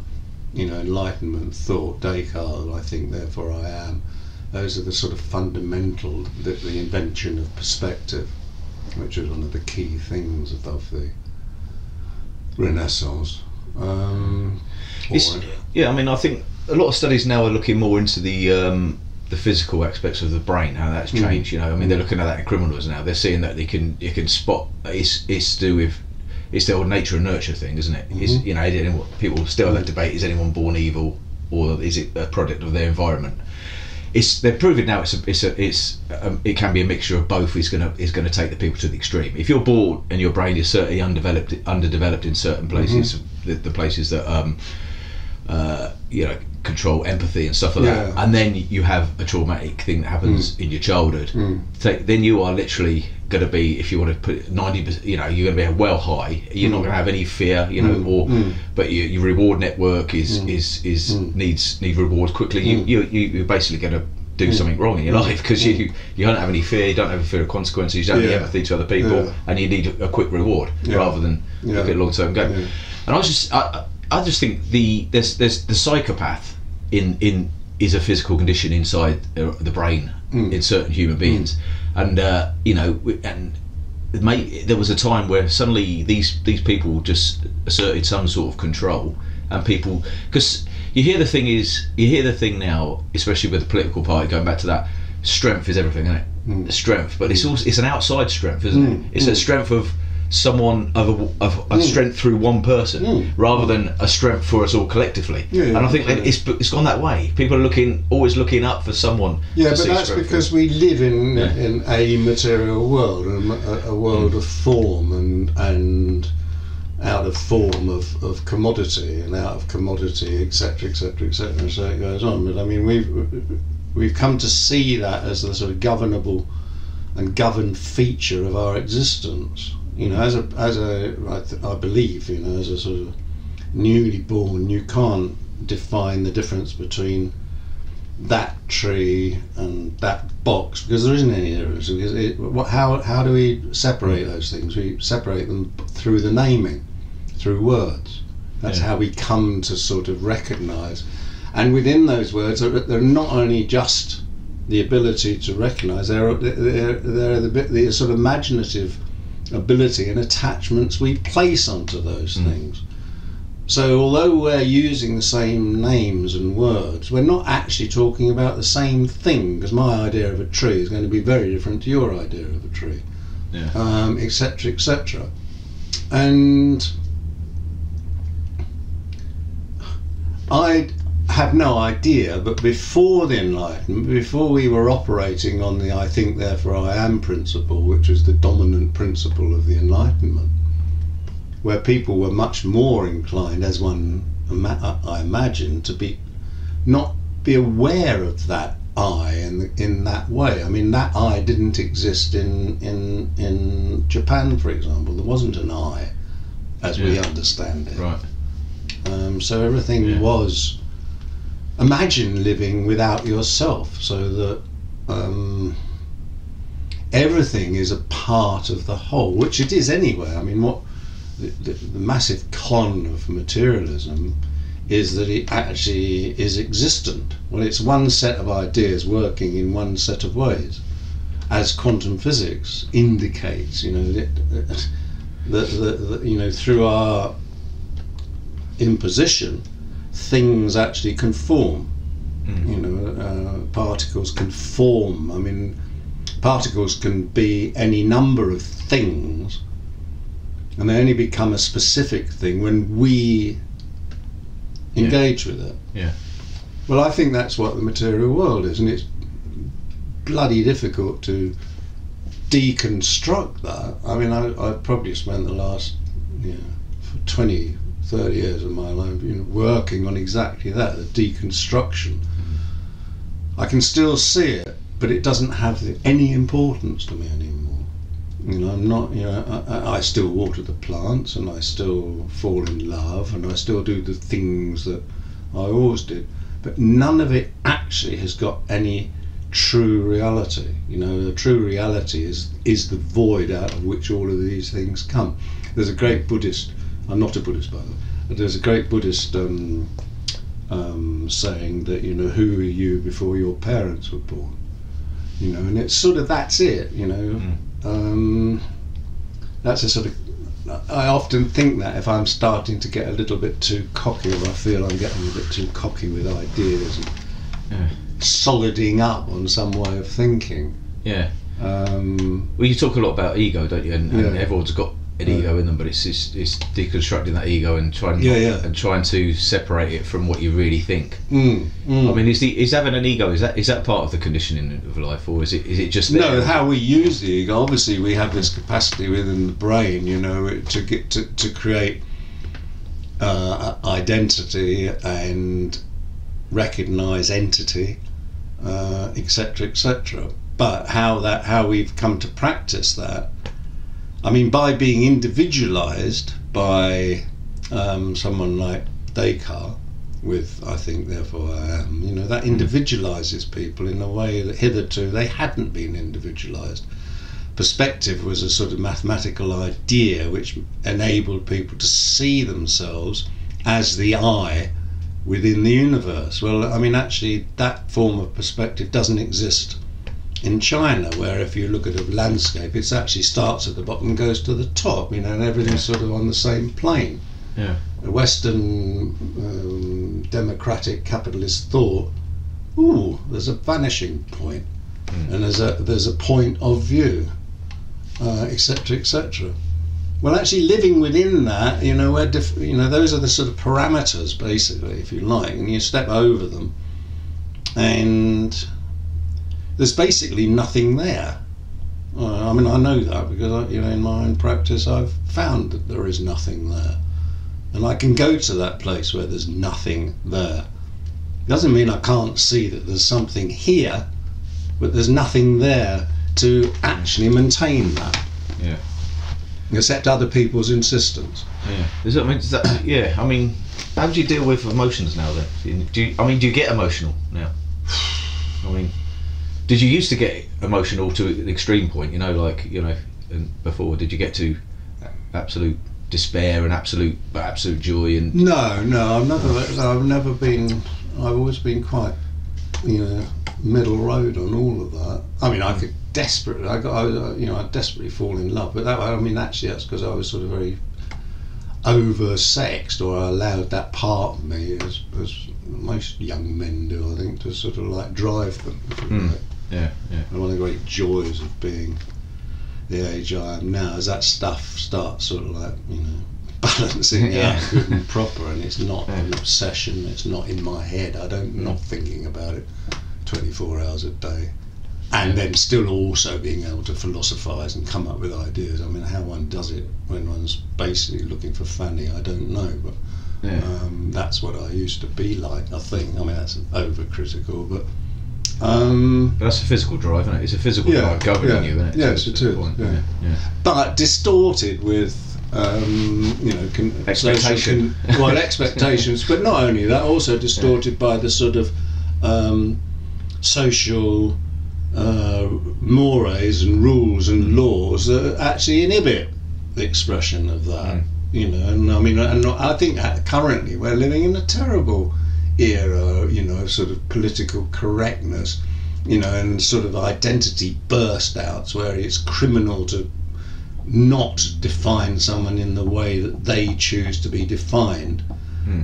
[SPEAKER 2] Enlightenment thought, Descartes, I think therefore I am, Those are the sort of fundamental, the invention of perspective, which is one of the key things of the Renaissance.
[SPEAKER 1] Yeah, I mean, I think a lot of studies now are looking more into the physical aspects of the brain, how that's changed. You know, I mean, they're looking at that in criminals now. They're seeing that you can spot. It's to do with, it's the old nature and nurture thing, isn't it? It's, you know, people still have that debate: is anyone born evil, or is it a product of their environment? They're proving now it can be a mixture of both. Is going to take the people to the extreme. If you're born and your brain is certainly underdeveloped in certain places, the places that you know, control empathy and stuff like that, and then you have a traumatic thing that happens in your childhood, then you are literally going to be, if you want to put it 90%, you know, you're going to be well high. You're not going to have any fear, you know, but your reward network needs rewards quickly. You're basically going to do something wrong in your life because you don't have any fear, you don't have a fear of consequences, you don't have any empathy to other people, and you need a quick reward rather than look at long-term game. And I just think the psychopath is a physical condition inside the brain in certain human beings, and you know, and there was a time where suddenly these people just asserted some sort of control, and people, because you hear the thing now, especially with the political party, going back to that, strength is everything, isn't it? Strength, but it's an outside strength, isn't it? It's a strength of someone of a strength through one person rather than a strength for us all collectively. And I think it's gone that way. People are always looking up for someone.
[SPEAKER 2] Yeah, but that's because we live in a material world, a world of form and out of form of commodity, and out of commodity, etc., etc., etc., and so it goes on. But I mean, we've come to see that as the sort of governable and governed feature of our existence. You know, I believe, you know, as a sort of newly born, you can't define the difference between that tree and that box, because there isn't any difference. Because how do we separate those things? We separate them through the naming, through words. That's how we come to sort of recognise. And within those words, they're not only just the ability to recognise, they're the sort of imaginative ability and attachments we place onto those things. So although we're using the same names and words, we're not actually talking about the same thing, because my idea of a tree is going to be very different to your idea of a tree, etc., etc. And I have no idea, but before the Enlightenment, before we were operating on the I think therefore I am principle, which was the dominant principle of the Enlightenment, where people were much more inclined, as I imagine, to not be aware of that I in that way. I mean, that I didn't exist in Japan, for example. There wasn't an I as we understand it.
[SPEAKER 1] Right.
[SPEAKER 2] So everything was, imagine living without yourself, so that everything is a part of the whole, which it is anyway. I mean, what the massive con of materialism is that it actually is existent. Well, it's one set of ideas working in one set of ways, as quantum physics indicates. You know, you know, through our imposition, things actually conform. You know, particles can form. I mean, particles can be any number of things, and they only become a specific thing when we engage with it.
[SPEAKER 1] Yeah.
[SPEAKER 2] Well, I think that's what the material world is, and it's bloody difficult to deconstruct that. I mean, I've probably spent the last 20, 30 years of my life, you know, working on exactly that, the deconstruction. I can still see it, but it doesn't have any importance to me anymore. You know, I'm not, you know, I still water the plants, and I still fall in love, and I still do the things that I always did, but none of it actually has got any true reality. You know, the true reality is the void out of which all of these things come. There's a great Buddhist, I'm not a Buddhist by the way, but there's a great Buddhist saying that, you know, who are you before your parents were born? You know, and it's sort of, that's it, you know. That's a sort of, I often think that if I'm starting to get a little bit too cocky, or I feel I'm getting a bit too cocky with ideas and soliding up on some way of thinking.
[SPEAKER 1] Yeah. Well, you talk a lot about ego, don't you? And everyone's got an ego in them, but it's deconstructing that ego and trying to separate it from what you really think. I mean, is having an ego, is that part of the conditioning of life, or is it just there?
[SPEAKER 2] No, how we use the ego. Obviously, we have this capacity within the brain, you know, to create identity and recognise entity, etc., etc. But how we've come to practice that, I mean, by being individualised by someone like Descartes, with I think therefore I am, you know, that individualises people in a way that hitherto they hadn't been individualised. Perspective was a sort of mathematical idea which enabled people to see themselves as the I within the universe. Well, I mean, actually that form of perspective doesn't exist in China, where if you look at a landscape, it actually starts at the bottom and goes to the top, you know, and everything's sort of on the same plane.
[SPEAKER 1] Yeah.
[SPEAKER 2] Western democratic capitalist thought, ooh, there's a vanishing point, and there's a point of view, etc., etc. Well, actually living within that, you know, those are the sort of parameters, basically, if you like, and you step over them, and there's basically nothing there. I mean, I know that because, you know, in my own practice, I've found that there is nothing there, and I can go to that place where there's nothing there. Doesn't mean I can't see that there's something here, but there's nothing there to actually maintain that.
[SPEAKER 1] Yeah.
[SPEAKER 2] Except other people's insistence.
[SPEAKER 1] Yeah. I mean, how do you deal with emotions now then? Do you get emotional now? I mean, did you used to get emotional to an extreme point, you know, like, you know, and before, did you get to absolute despair and absolute joy? And
[SPEAKER 2] no, I've never been. I've always been quite, you know, middle road on all of that. I mean, I could desperately, I desperately fall in love, but I mean, actually, that's because I was sort of very over-sexed, or I allowed that part of me, as most young men do, I think, to sort of like drive them.
[SPEAKER 1] Yeah.
[SPEAKER 2] And one of the great joys of being the age I am now is that stuff starts sort of like, you know, balancing out good and proper, and it's not an obsession, it's not in my head, not thinking about it 24 hours a day, and then still also being able to philosophise and come up with ideas. I mean, how one does it when one's basically looking for fanny, I don't know, but that's what I used to be like, I think. I mean, that's overcritical, but
[SPEAKER 1] that's a physical drive, isn't it? It's a physical drive governing you, isn't it?
[SPEAKER 2] Yes, it is. Yeah. But distorted with, you know,
[SPEAKER 1] expectation.
[SPEAKER 2] Expectations, but not only that, also distorted by the sort of social mores and rules and laws that actually inhibit the expression of that. You know, and I mean, and I think that currently we're living in a terrible era, you know, of sort of political correctness, you know, and sort of identity burst outs where it's criminal to not define someone in the way that they choose to be defined.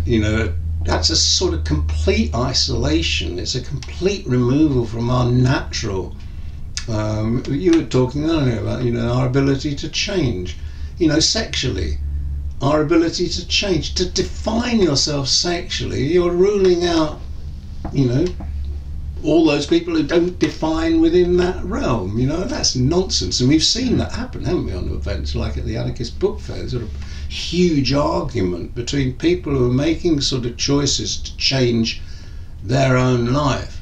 [SPEAKER 2] You know, that's a sort of complete isolation. It's a complete removal from our natural, you were talking earlier about, you know, our ability to change, you know, sexually. Our ability to change, to define yourself sexually. You're ruling out, you know, all those people who don't define within that realm. You know, that's nonsense. And we've seen that happen, haven't we, on events like at the Anarchist Book Fair. Sort of huge argument between people who are making sort of choices to change their own life,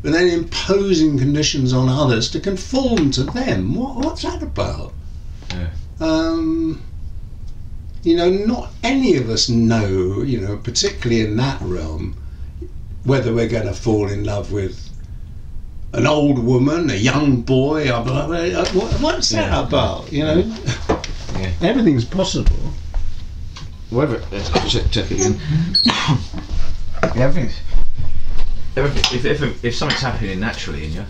[SPEAKER 2] but then imposing conditions on others to conform to them. What's that about? You know, not any of us know, you know, particularly in that realm, whether we're going to fall in love with an old woman, a young boy. What's that about? You know, everything's possible.
[SPEAKER 1] Whatever. Let's check it again. exactly. If something's happening naturally in you,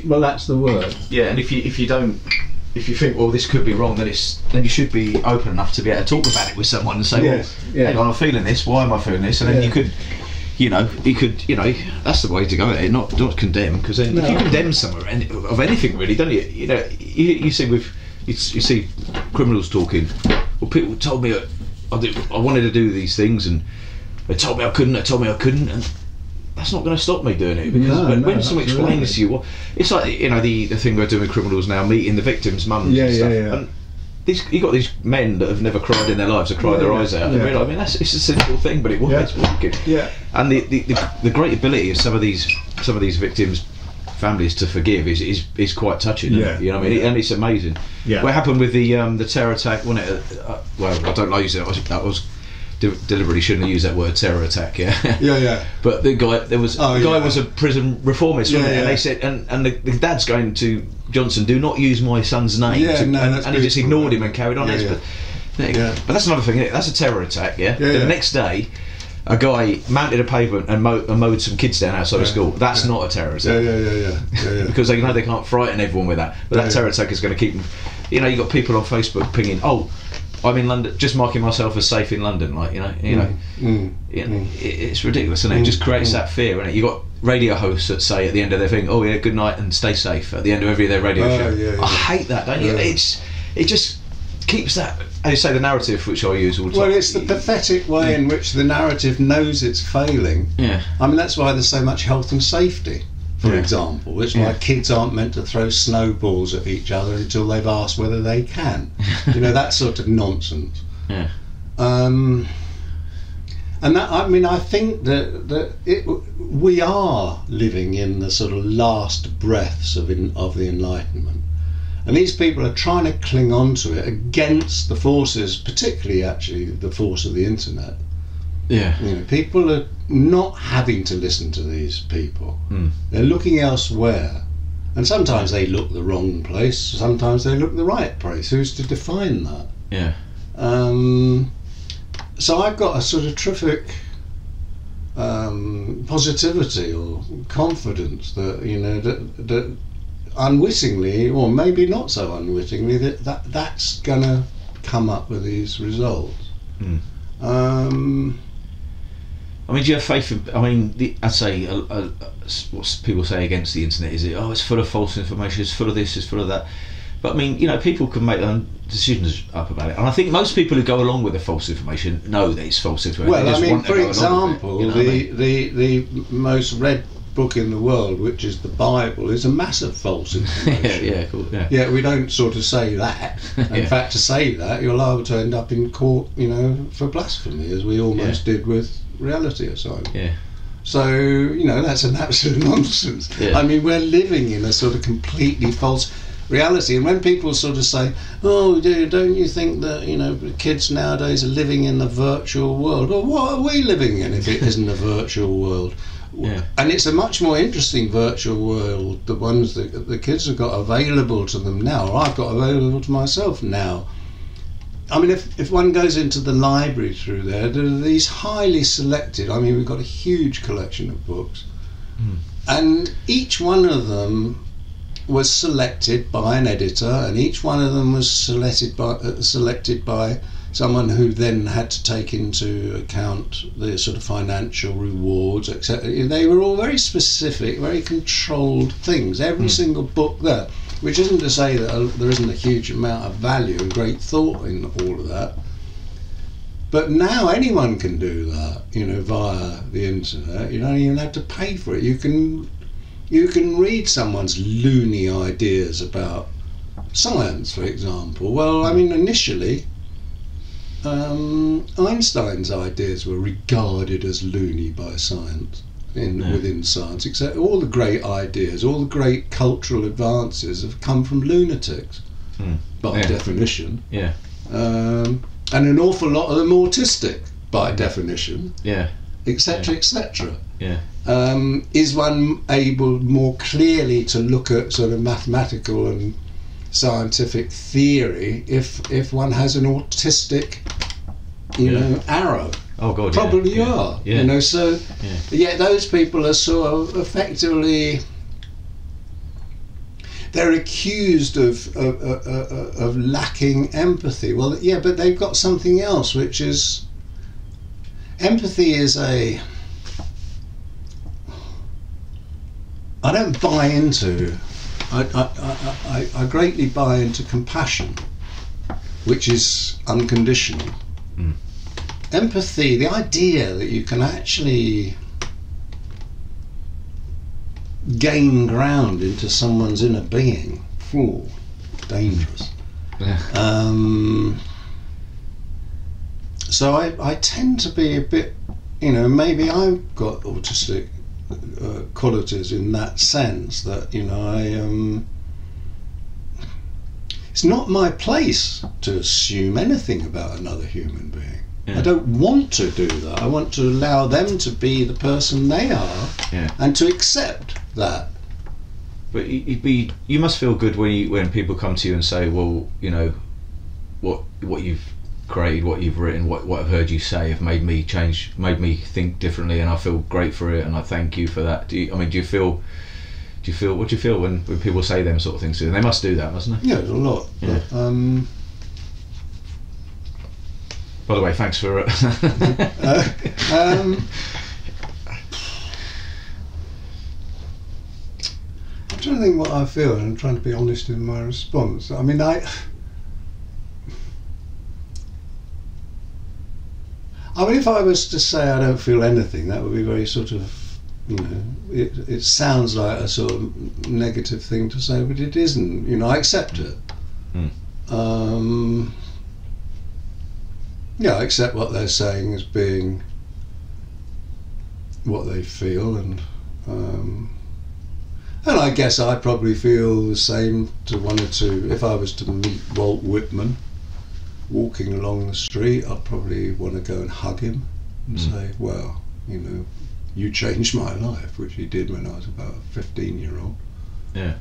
[SPEAKER 2] well, that's the word.
[SPEAKER 1] Yeah, and if you think, well, this could be wrong, then you should be open enough to be able to talk about it with someone and say, hang on, I'm feeling this. Why am I feeling this? And then you could, that's the way to go at it. Not condemn, because then if you condemn someone of anything really, don't you? You see you see criminals talking. Well, people told me I wanted to do these things, and they told me I couldn't. And that's not going to stop me doing it, because when someone explains to you, well, it's like the thing we're doing with criminals now, meeting the victims' mums and stuff. And you got these men that have never cried in their lives, have cried their eyes out. And realise, it's a simple thing, but it's working. Yeah. And the great ability of some of these victims' families to forgive is quite touching. You know what I mean? And it's amazing. Yeah. What happened with the terror attack? Wasn't it? Well, I don't use it. That was. Deliberately shouldn't have used that word, terror attack. Yeah. But the guy, was a prison reformist, wasn't it? And they said, and the dad's going to Johnson, do not use my son's name. And he just ignored him and carried on. But that's another thing. That's a terror attack. The next day, a guy mounted a pavement and mowed some kids down outside of school. That's not a terror attack. Yeah. Because they know they can't frighten everyone with that. But that terror attack is going to keep them. You got people on Facebook pinging, I'm in London, just marking myself as safe in London, it's ridiculous, isn't it? It just creates that fear, isn't it? You got radio hosts that say at the end of their thing, good night and stay safe at the end of every of their radio show. I hate that, don't you? It just keeps that, as you say, the narrative which I use all the time.
[SPEAKER 2] Well, it's the pathetic way in which the narrative knows it's failing.
[SPEAKER 1] Yeah.
[SPEAKER 2] I mean, that's why there's so much health and safety. For example, it's why kids aren't meant to throw snowballs at each other until they've asked whether they can. That sort of nonsense.
[SPEAKER 1] Yeah.
[SPEAKER 2] And that, I think that we are living in the sort of last breaths of the Enlightenment, and these people are trying to cling on to it against the forces, particularly actually the force of the internet.
[SPEAKER 1] Yeah.
[SPEAKER 2] People are not having to listen to these people. They're looking elsewhere, and sometimes they look the wrong place, sometimes they look the right place. Who's to define that?
[SPEAKER 1] Yeah.
[SPEAKER 2] So I've got a sort of terrific positivity or confidence that that unwittingly, or maybe not so unwittingly, that's gonna come up with these results.
[SPEAKER 1] Do you have faith in, I'd say what people say against the internet is it's full of false information, it's full of this, it's full of that. But people can make their own decisions up about it. And I think most people who go along with the false information know that it's false information.
[SPEAKER 2] Well, for example, the most read book in the world, which is the Bible, is a massive false information.
[SPEAKER 1] Cool.
[SPEAKER 2] Yeah, we don't sort of say that. In fact, to say that, you're liable to end up in court, for blasphemy, as we almost did with Reality Asylum.
[SPEAKER 1] Yeah.
[SPEAKER 2] So, that's an absolute nonsense. Yeah. We're living in a sort of completely false reality, and when people sort of say, don't you think that kids nowadays are living in a virtual world? Well, what are we living in if it isn't a virtual world? Yeah. And it's a much more interesting virtual world, the ones that the kids have got available to them now, or I've got available to myself now. If one goes into the library through there are these highly selected, we've got a huge collection of books, and each one of them was selected by an editor, and each one of them was selected by someone who then had to take into account the sort of financial rewards, etc. They were all very specific, very controlled things, every single book there, which isn't to say that there isn't a huge amount of value and great thought in all of that. But now anyone can do that, via the internet. You don't even have to pay for it. You can read someone's loony ideas about science, for example. Well, initially, Einstein's ideas were regarded as loony by science, within science, except all the great ideas, all the great cultural advances have come from lunatics, by definition.
[SPEAKER 1] Yeah.
[SPEAKER 2] And an awful lot of them autistic, by definition.
[SPEAKER 1] Yeah.
[SPEAKER 2] Etc. etc.
[SPEAKER 1] Yeah.
[SPEAKER 2] Is one able more clearly to look at sort of mathematical and scientific theory if one has an autistic arrow
[SPEAKER 1] Oh God,
[SPEAKER 2] probably are.
[SPEAKER 1] Yeah.
[SPEAKER 2] You know, so
[SPEAKER 1] Yeah.
[SPEAKER 2] yet those people are sort of effectively, they're accused of lacking empathy. Well, yeah, but they've got something else, which is empathy is I don't buy into. I greatly buy into compassion, which is unconditional.
[SPEAKER 1] Mm.
[SPEAKER 2] Empathy, the idea that you can actually gain ground into someone's inner being, dangerous. So I tend to be a bit, you know, maybe I've got autistic qualities in that sense, that, you know, it's not my place to assume anything about another human being. I don't want to do that. I want to allow them to be the person they are, and to accept that.
[SPEAKER 1] But you must feel good when people come to you and say, well, you know, what you've created, what you've written, what I've heard you say have made me change, made me think differently, and I feel great for it, and I thank you for that. Do you feel what do you feel when people say them sort of things to you? They must do that, mustn't they?
[SPEAKER 2] Yeah, a lot.
[SPEAKER 1] Yeah.
[SPEAKER 2] But,
[SPEAKER 1] by the way, thanks for
[SPEAKER 2] I'm trying to think what I feel, and I'm trying to be honest in my response. I mean, if I was to say I don't feel anything, that would be very sort of, you know, it sounds like a sort of negative thing to say, but it isn't. You know, I accept it. Yeah, I accept what they're saying as being what they feel, and I guess I probably feel the same to one or two. If I was to meet Walt Whitman walking along the street, I'd probably want to go and hug him and say, well, you know, you changed my life, which he did when I was about a 15-year-old.
[SPEAKER 1] Yeah.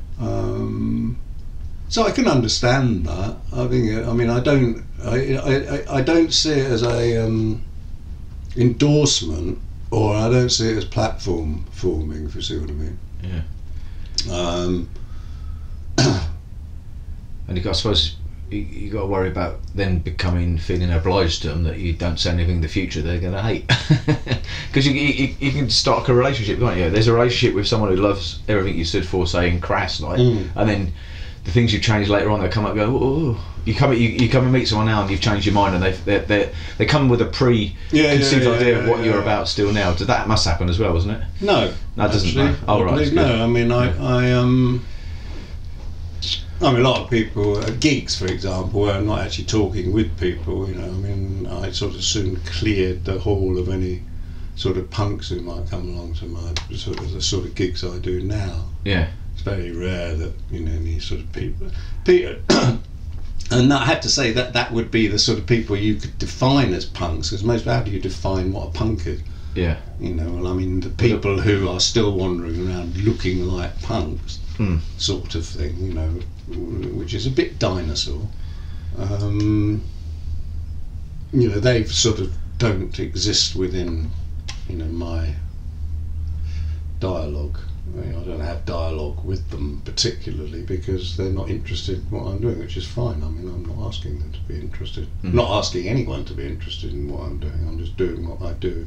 [SPEAKER 2] So I can understand that. I mean, I don't see it as a endorsement, or I don't see it as platform forming, if you see what I mean.
[SPEAKER 1] Yeah. And I suppose you got to worry about then feeling obliged to them, that you don't say anything in the future they're going to hate, because you can start a relationship, can't you? There's a relationship with someone who loves everything you stood for, saying crass, like, and then the things you've changed later on, they come up and go, oh, you come and meet someone now and you've changed your mind, and they come with a preconceived idea of what you're about still now. That must happen as well, doesn't it?
[SPEAKER 2] No,
[SPEAKER 1] that doesn't. No. Oh, right.
[SPEAKER 2] No, I mean, I mean, a lot of people at gigs, for example, where I'm not actually talking with people, you know, I mean, I sort of soon cleared the hall of any sort of punks who might come along to the sort of gigs I do now.
[SPEAKER 1] Yeah.
[SPEAKER 2] It's very rare that, you know, any sort of people, and I had to say that would be the sort of people you could define as punks, because how do you define what a punk is?
[SPEAKER 1] Yeah.
[SPEAKER 2] You know, well, I mean, the people who are still wandering around looking like punks, sort of thing, you know, which is a bit dinosaur. You know, they sort of don't exist within, you know, my dialogue. I mean, I don't have dialogue with them particularly because they're not interested in what I'm doing, which is fine. I mean, I'm not asking them to be interested. I'm not asking anyone to be interested in what I'm doing. I'm just doing what I do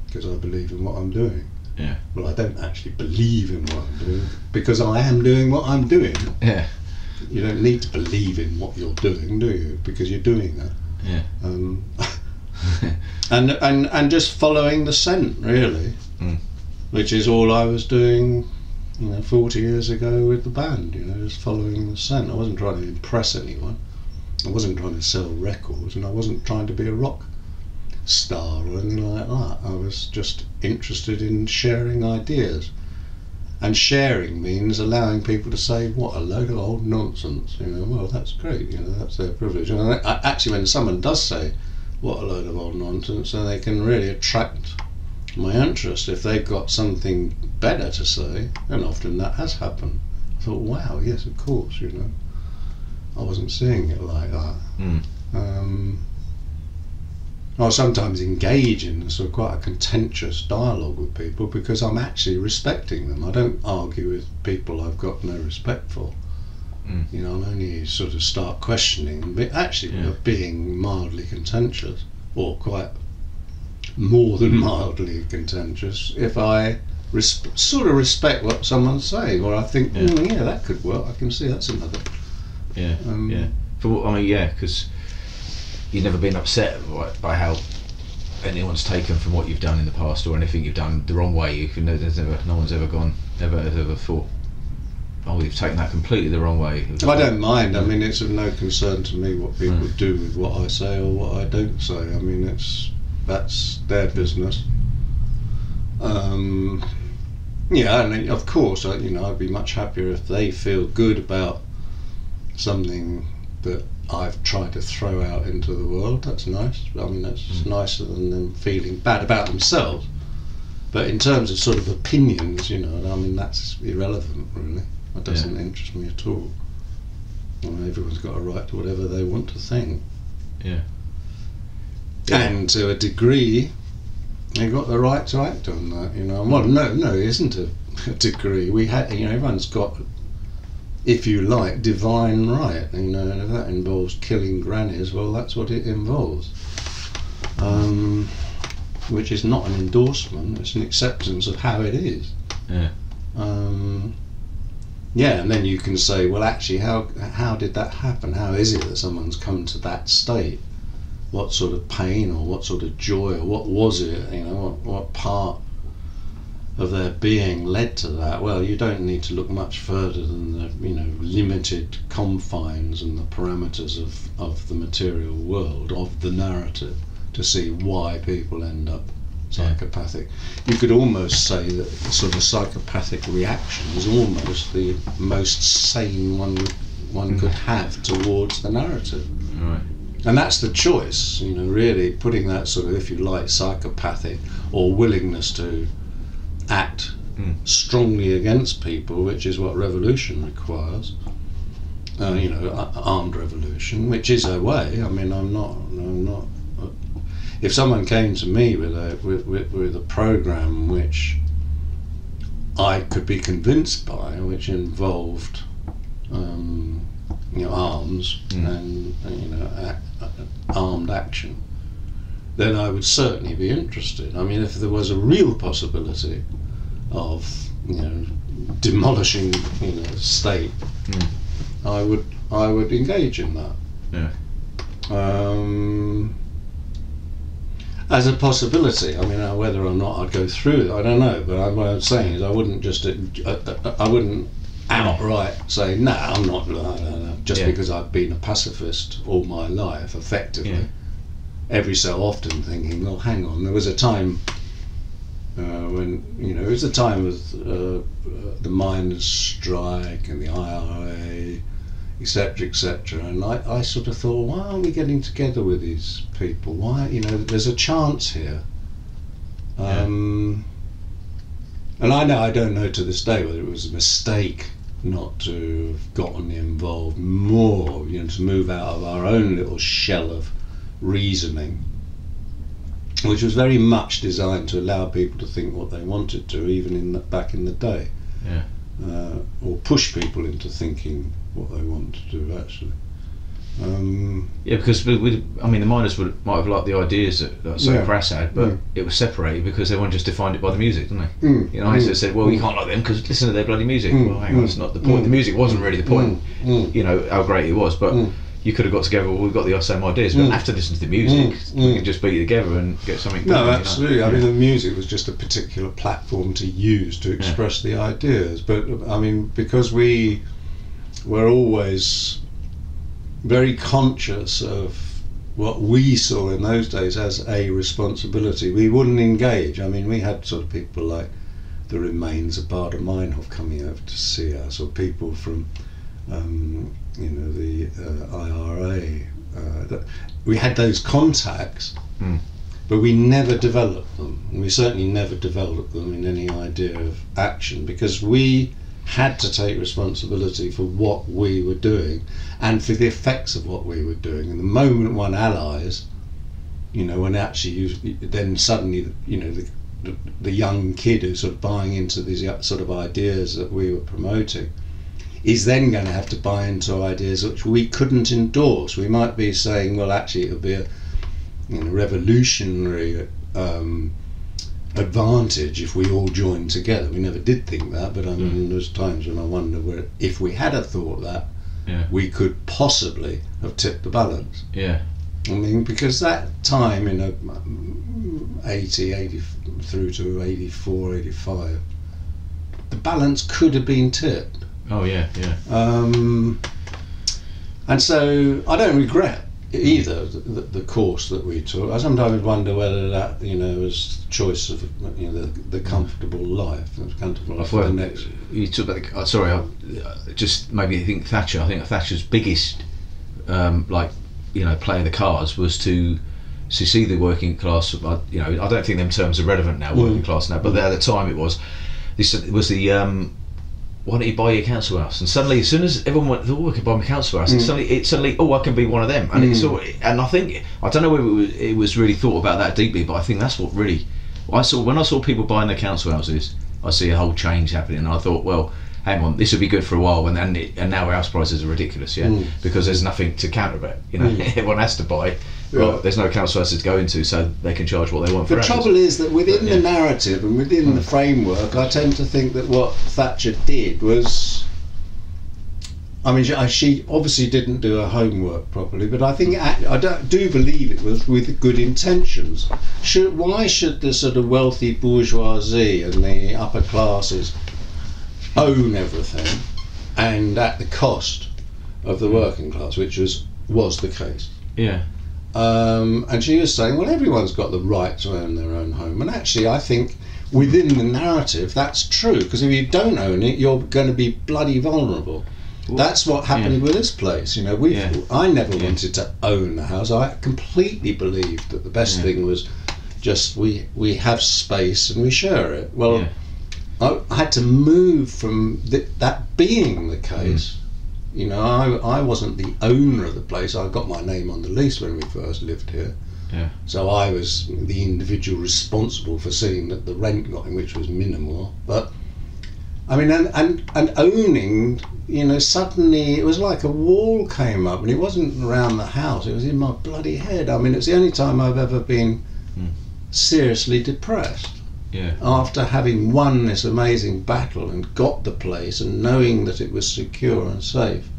[SPEAKER 2] because I believe in what I'm doing.
[SPEAKER 1] Yeah.
[SPEAKER 2] Well, I don't actually believe in what I'm doing because I am doing what I'm doing.
[SPEAKER 1] Yeah.
[SPEAKER 2] You don't need to believe in what you're doing, do you? Because you're doing that.
[SPEAKER 1] Yeah.
[SPEAKER 2] And just following the scent, really. Which is all I was doing, you know, 40 years ago with the band, you know, just following the scent. I wasn't trying to impress anyone. I wasn't trying to sell records, and I wasn't trying to be a rock star or anything like that. I was just interested in sharing ideas. And sharing means allowing people to say, what a load of old nonsense, you know, well, that's great, you know, that's their privilege. And actually, when someone does say, what a load of old nonsense, then they can really attract my interest if they've got something better to say, and often that has happened. I thought, wow, yes, of course, you know, I wasn't seeing it like that. I sometimes engage in sort of quite a contentious dialogue with people because I'm actually respecting them. I don't argue with people I've got no respect for. You know, I'll only sort of start questioning them, but actually we're being mildly contentious, or quite more than mildly contentious, if I sort of respect what someone's saying, or I think, that could work. I can see that's another.
[SPEAKER 1] Because you've never been upset by how anyone's taken from what you've done in the past, or anything you've done the wrong way. No one's ever thought, oh, you've taken that completely the wrong way.
[SPEAKER 2] I don't mind. I mean, it's of no concern to me what people do with what I say or what I don't say. I mean, that's their business. And of course, I'd be much happier if they feel good about something that I've tried to throw out into the world. That's nice. I mean, that's nicer than them feeling bad about themselves. But in terms of sort of opinions, I mean, that's irrelevant, really. That doesn't interest me at all. Everyone's got a right to whatever they want to think. And to a degree, they've got the right to act on that. Well, no, it isn't a degree. Everyone's got, if you like, divine right. And if that involves killing grannies, well, that's what it involves. Which is not an endorsement; it's an acceptance of how it is. And then you can say, well, actually, how did that happen? How is it that someone's come to that state? What sort of pain, or what sort of joy, or what was it? What part of their being led to that? Well, you don't need to look much further than the limited confines and the parameters of the material world, of the narrative, to see why people end up psychopathic. You could almost say that the sort of psychopathic reaction is almost the most sane one could have towards the narrative.
[SPEAKER 1] Right.
[SPEAKER 2] And that's the choice, really putting that sort of, if you like, psychopathic or willingness to act strongly against people, which is what revolution requires. Armed revolution, which is a way. I mean, I'm not. If someone came to me with a program which I could be convinced by, which involved arms and armed action, then I would certainly be interested. I mean, if there was a real possibility of demolishing state, I would engage in that. As a possibility. I mean, whether or not I'd go through it, I don't know. But what I'm saying is, I wouldn't outright say, no, I'm not, just because I've been a pacifist all my life, effectively. Every so often thinking, well, hang on, there was a time when, it was a time of the miners' strike and the IRA, etc., and I sort of thought, why aren't we getting together with these people? Why, there's a chance here. And I don't know to this day whether it was a mistake not to have gotten involved more, to move out of our own little shell of reasoning, which was very much designed to allow people to think what they wanted to, even back in the day, or push people into thinking what they want to do, actually.
[SPEAKER 1] Because the miners might have liked the ideas that Crass had, but it was separated because everyone just defined it by the music, didn't they? I said, well, you can't like them because listen to their bloody music. Well, hang on, that's not the point. The music wasn't really the point. How great it was, but you could have got together. Well, we've got the same ideas. We don't have to listen to the music. We can just be together and get something.
[SPEAKER 2] No, absolutely. I mean, the music was just a particular platform to use to express the ideas. But I mean, because we were always very conscious of what we saw in those days as a responsibility, we wouldn't engage. I mean, we had sort of people like the remains of Bader Meinhof coming over to see us, or people from the IRA. We had those contacts, but we never developed them. And we certainly never developed them in any idea of action, because we had to take responsibility for what we were doing and for the effects of what we were doing. And the moment one allies, you know, when actually then suddenly, you know, the young kid who's sort of buying into these sort of ideas that we were promoting is then going to have to buy into ideas which we couldn't endorse. We might be saying, well, actually it would be a, you know, revolutionary advantage if we all joined together. We never did think that, but I mean, there's times when I wonder where, if we had have thought that, we could possibly have tipped the balance.
[SPEAKER 1] Yeah.
[SPEAKER 2] I mean, because that time, you know, 80 through to 84, 85, the balance could have been tipped.
[SPEAKER 1] Oh yeah, yeah.
[SPEAKER 2] And so I don't regret either the course that we took. I sometimes wonder whether that, you know, was choice of, you know, the comfortable life. The comfortable life for the next.
[SPEAKER 1] You talk about the, sorry, I just maybe think Thatcher. I think Thatcher's biggest, like, you know, play of the cards was to see the working class. You know, I don't think them terms are relevant now, working class now, but at the time it was. This was the why don't you buy your council house? And suddenly, as soon as everyone went, oh, I can buy my council house, and suddenly, oh, I can be one of them. And it's all, and I think, I don't know whether it was really thought about that deeply, but I think that's what really I saw when I saw people buying their council houses. I see a whole change happening, and I thought, well, hang on, this would be good for a while, and now house prices are ridiculous, because there's nothing to counter it. You know, everyone has to buy. Well, there's no council houses to go into, so they can charge what they want for
[SPEAKER 2] the
[SPEAKER 1] houses.
[SPEAKER 2] trouble is that within the narrative and within the framework, I tend to think that what Thatcher did was, I mean, she obviously didn't do her homework properly, but I think I do believe it was with good intentions. Why should the sort of wealthy bourgeoisie and the upper classes own everything, and at the cost of the working class, which was the case?
[SPEAKER 1] Yeah.
[SPEAKER 2] And she was saying, well, everyone's got the right to own their own home. And actually, I think within the narrative, that's true. Because if you don't own it, you're going to be bloody vulnerable. Well, that's what happened with this place. You know, I never wanted to own the house. I completely believed that the best thing was just we have space and we share it. Well, I had to move from that being the case. You know, I wasn't the owner of the place. I got my name on the lease when we first lived here. Yeah. So I was the individual responsible for seeing that the rent got in, which was minimal. But I mean, and owning, you know, suddenly it was like a wall came up, and it wasn't around the house. It was in my bloody head. I mean, it's the only time I've ever been seriously depressed. Yeah. After having won this amazing battle and got the place and knowing that it was secure and safe,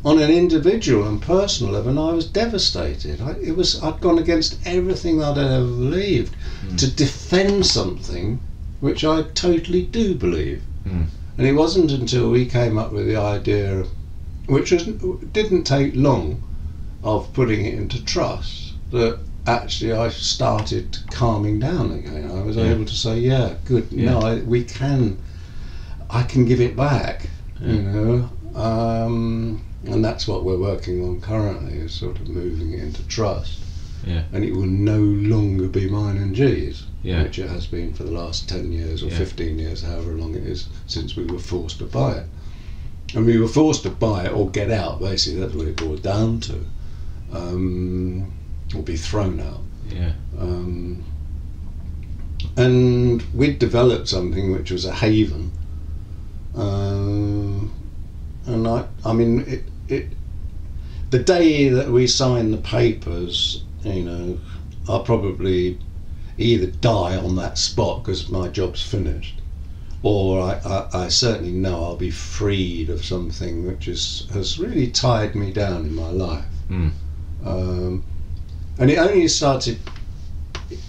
[SPEAKER 2] on an individual and personal level, I was devastated. I'd gone against everything I'd ever believed to defend something which I totally do believe. And it wasn't until we came up with the idea, which didn't take long, of putting it into trust, that actually I started calming down again. I was able to say, good, no, I can give it back, you know, and that's what we're working on currently, is sort of moving it into trust, and it will no longer be mine and G's, which it has been for the last 10 years or 15 years, however long it is since we were forced to buy it. And we were forced to buy it or get out, basically. That's what it boiled down to. Or be thrown out. And we'd developed something which was a haven, and I mean, the day that we signed the papers, you know, I'll probably either die on that spot because my job's finished, or I certainly know I'll be freed of something which has really tied me down in my life. And it only started,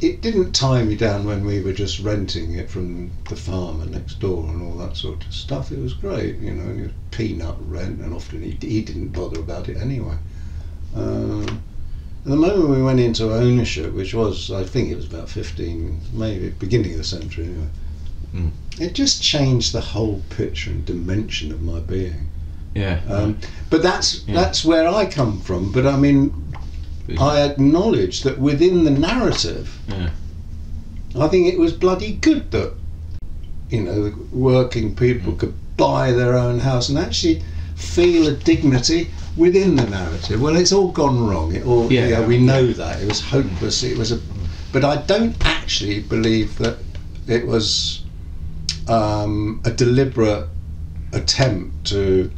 [SPEAKER 2] it didn't tie me down when we were just renting it from the farmer next door and all that sort of stuff. It was great, you know, and it was peanut rent, and often he didn't bother about it anyway. The moment we went into ownership, which was, I think it was about 15, maybe beginning of the century anyway, it just changed the whole picture and dimension of my being. But that's where I come from. But I mean, I acknowledge that within the narrative, I think it was bloody good that, you know, working people could buy their own house and actually feel a dignity within the narrative. Well, it's all gone wrong. It all, we know that it was hopeless. It was but I don't actually believe that it was a deliberate attempt to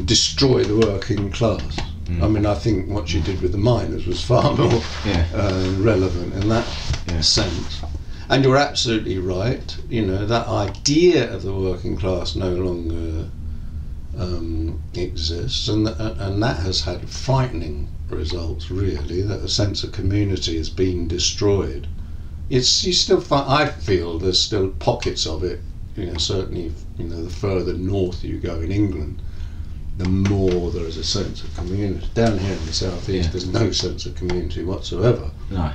[SPEAKER 2] destroy the working class. I mean, I think what she did with the miners was far more relevant in that sense. And you're absolutely right. You know, that idea of the working class no longer exists, and that has had frightening results. Really, that a sense of community has been destroyed. You still find, I feel, there's still pockets of it. You know, certainly, you know, the further north you go in England, the more there is a sense of community. Down here in the southeast, there's no sense of community whatsoever.
[SPEAKER 1] No.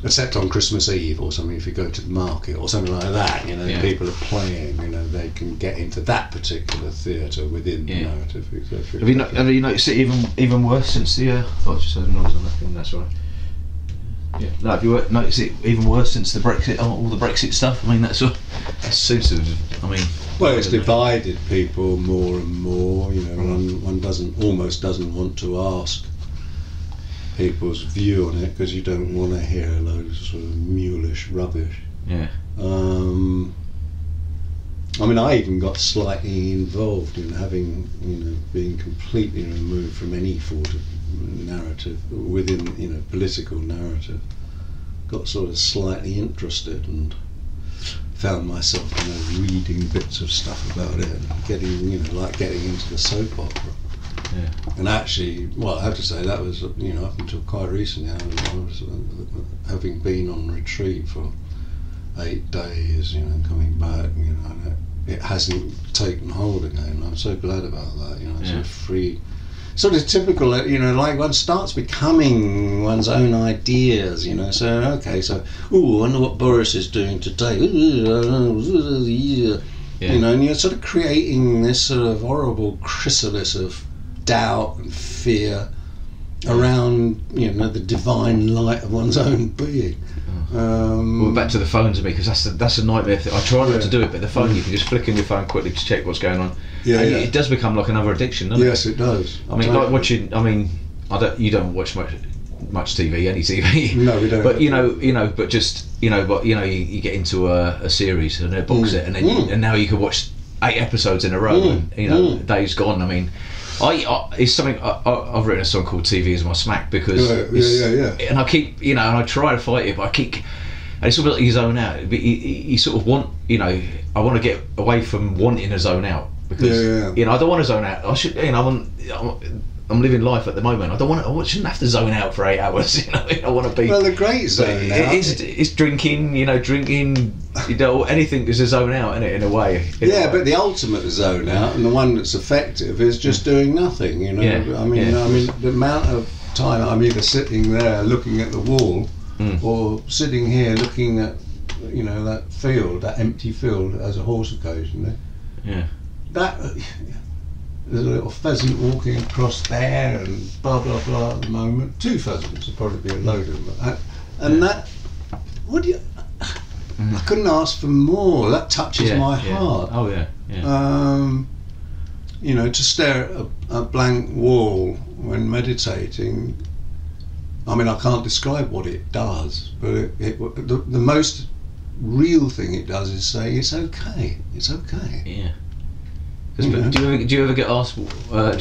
[SPEAKER 2] Except on Christmas Eve or something, if you go to the market or something like that, you know, people are playing, you know, they can get into that particular theatre within the narrative, etc.
[SPEAKER 1] Have you noticed it even worse since the... I just heard a noise on that thing, that's right. Yeah. No, have you noticed it even worse since the Brexit, all the Brexit stuff? I mean, that seems to have, I mean...
[SPEAKER 2] Well, it's divided people more and more, you know, one almost doesn't want to ask people's view on it because you don't want to hear loads of sort of mulish rubbish.
[SPEAKER 1] Yeah.
[SPEAKER 2] I mean, I even got slightly involved in having, you know, being completely removed from any sort of narrative within, you know, political narrative. Got sort of slightly interested and found myself, you know, reading bits of stuff about it and getting, you know, like getting into the soap opera.
[SPEAKER 1] Yeah.
[SPEAKER 2] And actually, well, I have to say that was, you know, up until quite recently, I was having been on retreat for 8 days, you know, coming back, you know, and it hasn't taken hold again. I'm so glad about that, you know, sort of free, sort of typical, you know, like one starts becoming one's own ideas, you know, so, okay, so, I wonder what Boris is doing today, you know, and you're sort of creating this sort of horrible chrysalis of doubt and fear around, you know, the divine light of one's own being.
[SPEAKER 1] Well, back to the phone to me, because that's a nightmare thing. I try not to do it, but the phone, you can just flick on your phone quickly to check what's going on. It does become like another addiction, doesn't it?
[SPEAKER 2] Yes, it does.
[SPEAKER 1] I mean, like watching. I mean, you don't watch much TV, any TV.
[SPEAKER 2] No, we don't.
[SPEAKER 1] But you know, but just you you get into a series and a box set, and then and now you can watch 8 episodes in a row. And, you know, days gone. I mean. It's something I've written a song called "TV Is My Smack" because and I keep, you know, and I try to fight it, but I keep, and it's sort of like you zone out. But you sort of want, you know, I want to get away from wanting to zone out because you know I don't want to zone out. I should, you know, I'm living life at the moment. I shouldn't have to zone out for 8 hours. You know, I want to be.
[SPEAKER 2] Well, the great zone out.
[SPEAKER 1] It's drinking. You know, anything is a zone out, isn't it, in a way?
[SPEAKER 2] But the ultimate zone out, and the one that's effective, is just doing nothing. You know, I mean, the amount of time I'm either sitting there looking at the wall, or sitting here looking at, you know, that field, that empty field as a horse occasionally.
[SPEAKER 1] Yeah.
[SPEAKER 2] There's a little pheasant walking across there, and blah blah blah. At the moment, 2 pheasants would probably be a load of them. And that, what do you? I couldn't ask for more. That touches my heart.
[SPEAKER 1] Oh yeah.
[SPEAKER 2] You know, to stare at a blank wall when meditating. I mean, I can't describe what it does, but the most real thing it does is say it's okay. It's okay.
[SPEAKER 1] Yeah. But do you ever get asked? What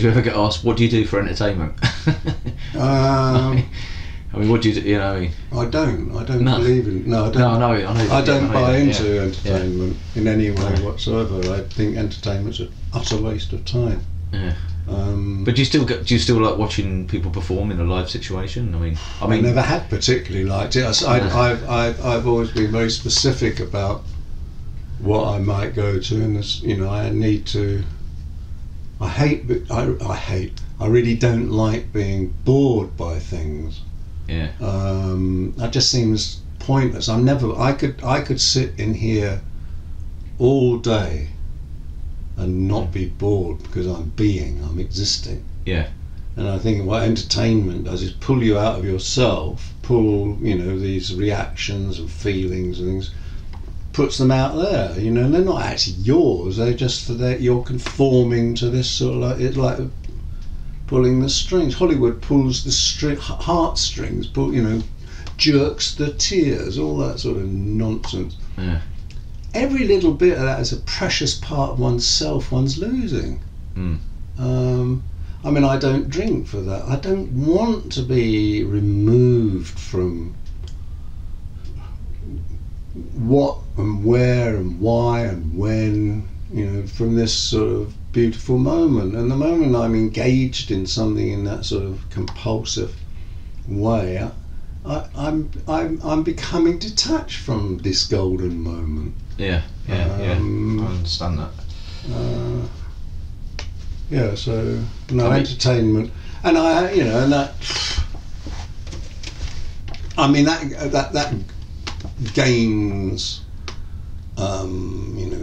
[SPEAKER 1] do you do for entertainment? I mean, what do you do? You know, I mean,
[SPEAKER 2] I don't believe in. No, I don't. I don't buy into entertainment in any way whatsoever. I think entertainment's an utter waste of time.
[SPEAKER 1] Yeah. But do you still like watching people perform in a live situation? I
[SPEAKER 2] never had particularly liked it. I've always been very specific about what I might go to, and this, you know, I need to. I really don't like being bored by things.
[SPEAKER 1] Yeah.
[SPEAKER 2] That just seems pointless. I could sit in here all day and not be bored because I'm existing.
[SPEAKER 1] Yeah.
[SPEAKER 2] And I think what entertainment does is pull you out of yourself, pull, you know, these reactions and feelings and things, puts them out there, you know, and they're not actually yours. They're just that you're conforming to this sort of like, it's like pulling the strings. Hollywood pulls the heartstrings, you know, jerks the tears, all that sort of nonsense.
[SPEAKER 1] Yeah.
[SPEAKER 2] Every little bit of that is a precious part of oneself one's losing. I mean, I don't drink for that. I don't want to be removed from what and where and why and when, you know, from this sort of beautiful moment. And the moment I'm engaged in something in that sort of compulsive way, I'm becoming detached from this golden moment.
[SPEAKER 1] Yeah. I understand that.
[SPEAKER 2] Yeah, so entertainment, and that. I mean that gains,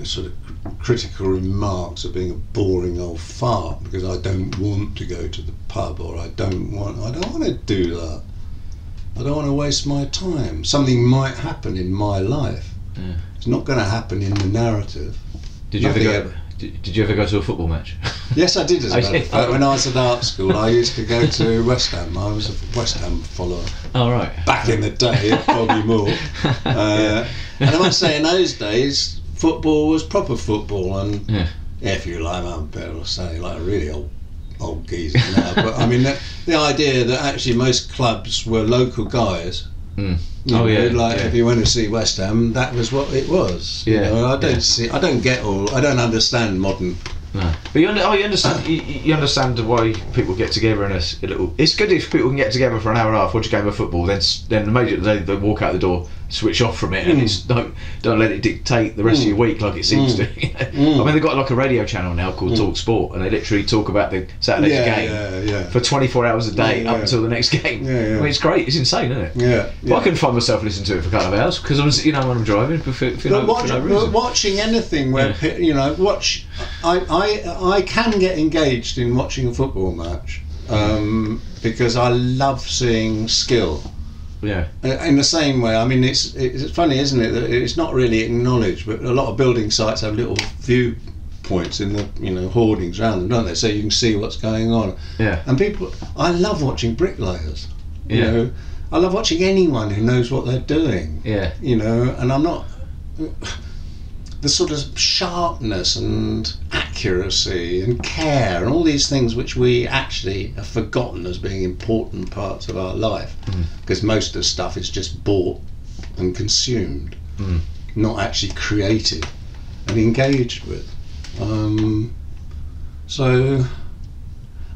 [SPEAKER 2] sort of critical remarks of being a boring old fart because I don't want to go to the pub, or I don't want to do that. I don't want to waste my time. Something might happen in my life.
[SPEAKER 1] Yeah.
[SPEAKER 2] It's not going to happen in the narrative.
[SPEAKER 1] Did you ever go to a football match?
[SPEAKER 2] Yes, I did. As a matter of fact, when I was at art school, I used to go to West Ham. I was a West Ham follower.
[SPEAKER 1] Oh, right.
[SPEAKER 2] Back in the day, at Bobby Moore. And I must say, in those days, football was proper football, and if you like, I'm better say like a really old geezer now. But I mean, the idea that actually most clubs were local guys. If you went to see West Ham, that was what it was. You know, I don't understand modern.
[SPEAKER 1] No, but you understand. You understand why people get together in a little. It's good if people can get together for an hour and a half, watch a game of football, then immediately they walk out the door, switch off from it, and it's don't let it dictate the rest of your week like it seems to. I mean, they've got like a radio channel now called Talk Sport, and they literally talk about the Saturday's game for 24 hours a day up until the next game. I mean, it's great. It's insane, isn't it? But I can find myself listening to it for a couple of hours because when I'm driving for no reason.
[SPEAKER 2] Watching anything where I can get engaged in watching a football match because I love seeing skill.
[SPEAKER 1] Yeah.
[SPEAKER 2] In the same way, I mean, it's funny, isn't it, that it's not really acknowledged, but a lot of building sites have little viewpoints in the hoardings around them, don't they? So you can see what's going on. Yeah. And I love watching bricklayers. You know, I love watching anyone who knows what they're doing. Yeah. You know, and I'm not. The sort of sharpness and accuracy and care and all these things which we actually have forgotten as being important parts of our life, because most of the stuff is just bought and consumed, not actually created and engaged with. So,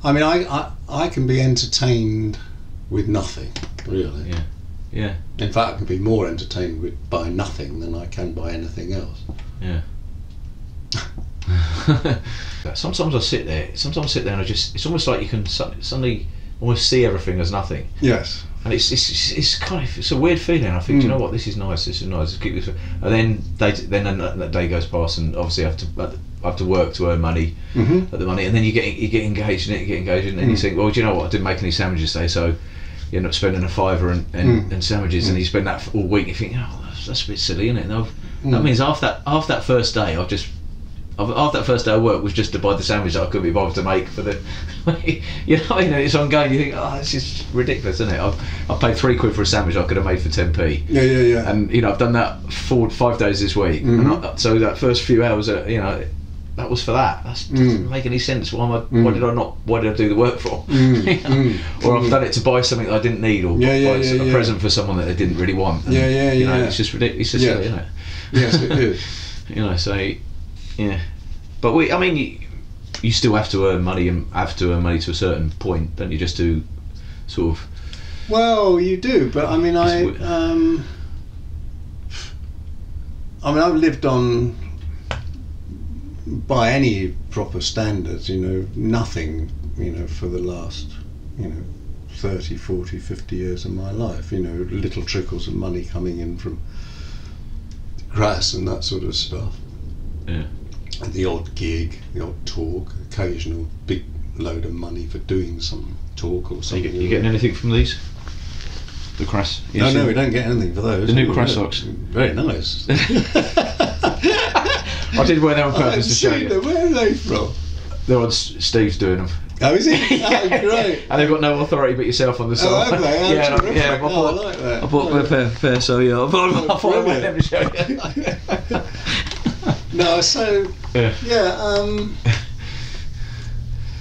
[SPEAKER 2] I mean, I can be entertained with nothing, really. Yeah. Yeah. In fact, I can be more entertained by nothing than I can by anything else.
[SPEAKER 1] Yeah. Sometimes I sit there and it's almost like you can suddenly almost see everything as nothing.
[SPEAKER 2] Yes.
[SPEAKER 1] And it's a weird feeling. I think, you know what, this is nice. Just keep this. And then that day goes past, and obviously I have to work to earn money, at the money, and then you get engaged in it, and you think, well, do you know what, I didn't make any sandwiches today, so you end up spending £5 and sandwiches, and you spend that all week. You think, oh, that's a bit silly, isn't it? And that means after that first day, after that first day of work was just to buy the sandwich that I couldn't be bothered to make for the. You know what I mean? It's ongoing. You think, oh, this is ridiculous, isn't it? I've paid £3 for a sandwich I could have made for 10p.
[SPEAKER 2] Yeah.
[SPEAKER 1] And I've done that 5 days this week, and so that first few hours, that was for that. That doesn't make any sense. Why did I do the work for? Or I've done it to buy something that I didn't need, or buy a present for someone that I didn't really want. And, it's just ridiculous. It's just silly, isn't it?
[SPEAKER 2] Yes, it is.
[SPEAKER 1] So but you still have to earn money, and have to earn money to a certain point, don't you? Just to sort of.
[SPEAKER 2] Well, you do, but I mean, I've lived on, by any proper standards, nothing, for the last, 30, 40, 50 years of my life, little trickles of money coming in from crass and that sort of stuff.
[SPEAKER 1] Yeah.
[SPEAKER 2] And the odd gig, the odd talk, occasional big load of money for doing some talk or something.
[SPEAKER 1] You getting anything from these? The crass.
[SPEAKER 2] No, we don't get anything for those.
[SPEAKER 1] The new crass socks.
[SPEAKER 2] Very nice.
[SPEAKER 1] I did wear them on purpose to show you.
[SPEAKER 2] Where are they from?
[SPEAKER 1] They're on Steve's doing them.
[SPEAKER 2] Oh, is it? Oh, great.
[SPEAKER 1] And they've got no authority but yourself on the side.
[SPEAKER 2] Oh, have they? Oh,
[SPEAKER 1] yeah,
[SPEAKER 2] I like that.
[SPEAKER 1] I bought a pair, so yeah, I thought I'd wear them to show you.
[SPEAKER 2] No, so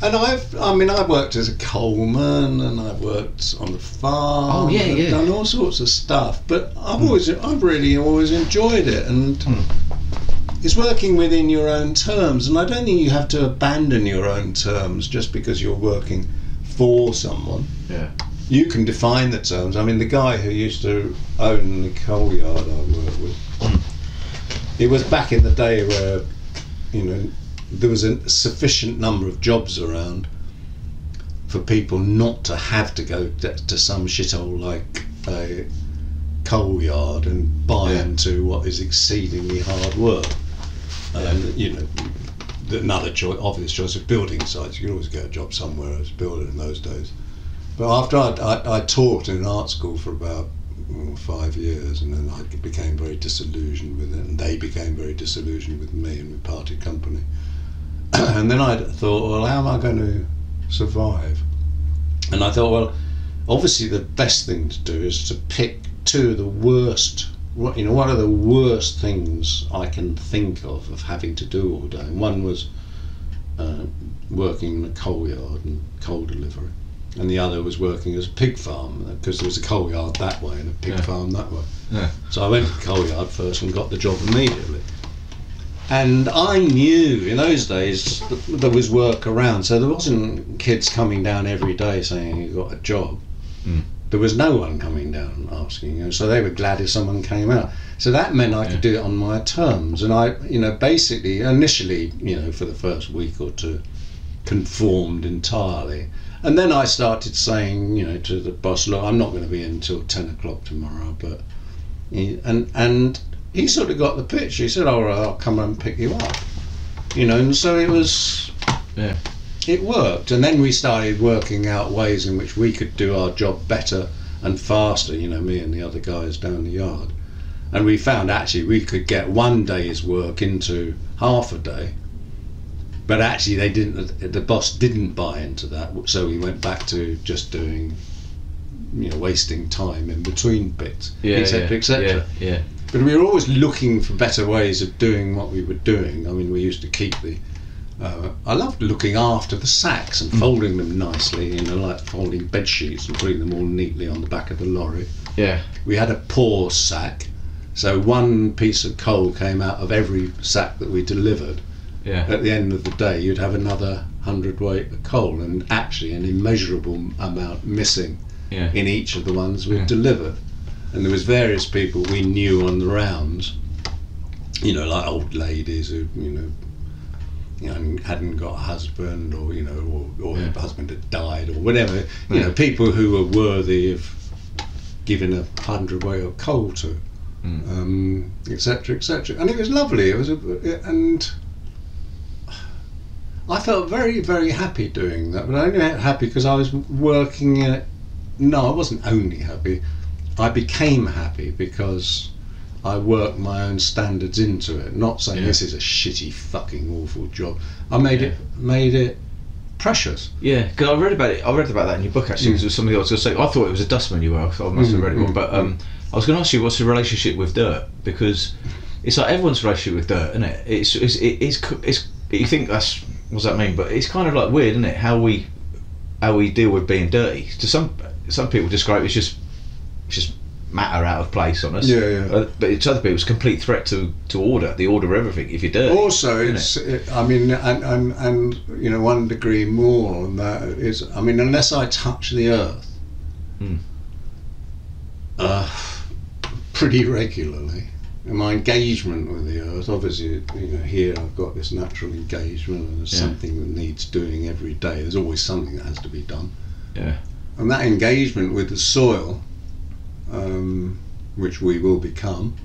[SPEAKER 2] and I've worked as a coalman, and I've worked on the farm.
[SPEAKER 1] Oh yeah,
[SPEAKER 2] I've done all sorts of stuff, but I've really always enjoyed it, and it's working within your own terms. And I don't think you have to abandon your own terms just because you're working for someone.
[SPEAKER 1] Yeah,
[SPEAKER 2] you can define the terms. I mean, the guy who used to own the coal yard I worked with, it was back in the day where, you know, there was a sufficient number of jobs around for people not to have to go to some shithole like a coal yard and buy into what is exceedingly hard work. And you know, another obvious choice of building sites. You could always get a job somewhere as a builder in those days. But after I taught in an art school for about 5 years, and then I became very disillusioned with it, and they became very disillusioned with me, and we parted company. And then I thought, well, how am I going to survive? And I thought, well, obviously the best thing to do is to pick two of the worst, you know, what are the worst things I can think of having to do all day. And one was working in a coal yard and coal delivery, and the other was working as a pig farm, because there was a coal yard that way and a pig farm that way. Yeah. So I went to the coal yard first and got the job immediately. And I knew in those days that there was work around, so there wasn't kids coming down every day saying you got a job. There was no one coming down asking, you know, so they were glad if someone came out. So that meant I could do it on my terms, and I, you know, basically initially, you know, for the first week or two, conformed entirely. And then I started saying, you know, to the boss, look, I'm not going to be in until 10 o'clock tomorrow, but and he sort of got the picture. He said, all right, I'll come and pick you up, you know. And so it was, it worked. And then we started working out ways in which we could do our job better and faster, you know, me and the other guys down the yard. And we found actually we could get one day's work into half a day, but actually the boss didn't buy into that, so we went back to just doing, you know, wasting time in between bits, etc., etc.
[SPEAKER 1] Yeah.
[SPEAKER 2] But we were always looking for better ways of doing what we were doing. I mean, we used to keep I loved looking after the sacks and folding them nicely, you know, like folding bed sheets and putting them all neatly on the back of the lorry. Yeah. We had a pour sack, so one piece of coal came out of every sack that we delivered. Yeah. At the end of the day, you'd have another 100-weight of coal, and actually an immeasurable amount missing in each of the ones we'd delivered. And there was various people we knew on the rounds, you know, like old ladies who, you know, hadn't got a husband, or, you know, or her husband had died, or whatever, you know, people who were worthy of giving 100-weight of coal to, etc., etc. And it was lovely. It was, and I felt very, very happy doing that. But I only happy because I was working in it. No, I wasn't only happy. I became happy because I worked my own standards into it. Not saying this is a shitty, fucking awful job. I made it precious. Yeah, because I read about that in your book actually. Because it was something I was going to say. I thought it was a dustman you were. So I must have read it wrong. But I was going to ask you, what's the relationship with dirt? Because it's like everyone's relationship with dirt, isn't it? It's you think that's, what's that mean? But it's kind of like weird, isn't it? How we deal with being dirty. To some people describe it as just matter out of place on us. But it's other people, it's a complete threat to order, the order of everything if you're dirty. Also, I mean, and you know, 1 degree more on that is, I mean, unless I touch the earth pretty regularly, and my engagement with the earth, obviously, you know, here I've got this natural engagement, and there's something that needs doing every day. There's always something that has to be done. And that engagement with the soil, which we will become,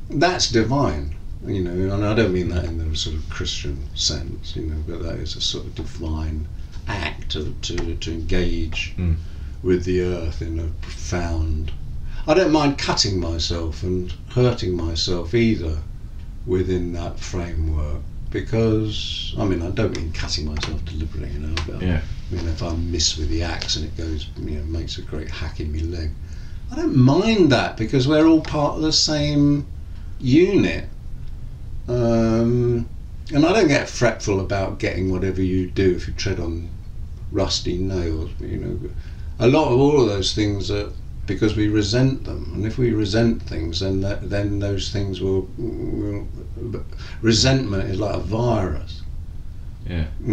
[SPEAKER 2] that's divine, you know. And I don't mean that in the sort of Christian sense, you know, but that is a sort of divine act to engage with the earth in a profound. I don't mind cutting myself and hurting myself either within that framework, because I don't mean cutting myself deliberately, but if I miss with the axe and it goes, makes a great hack in my leg, I don't mind that, because we're all part of the same unit. And I don't get fretful about getting whatever you do if you tread on rusty nails, but a lot of all of those things are because we resent them, and if we resent things, then those things will resentment is like a virus.
[SPEAKER 1] Yeah.
[SPEAKER 2] I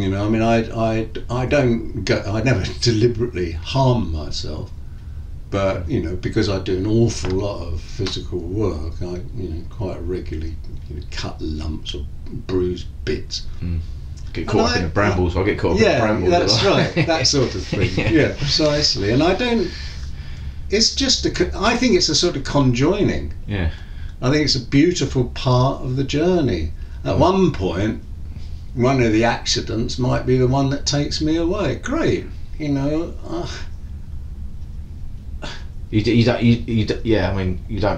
[SPEAKER 2] never deliberately harm myself, but because I do an awful lot of physical work, I quite regularly cut lumps or bruise bits.
[SPEAKER 1] Get caught up in the brambles. I get caught up in the brambles.
[SPEAKER 2] Yeah, that's right. That sort of thing. Yeah, precisely. And I don't. It's just I think it's a sort of conjoining.
[SPEAKER 1] Yeah.
[SPEAKER 2] I think it's a beautiful part of the journey. At one point, one of the accidents might be the one that takes me away. Great, You
[SPEAKER 1] don't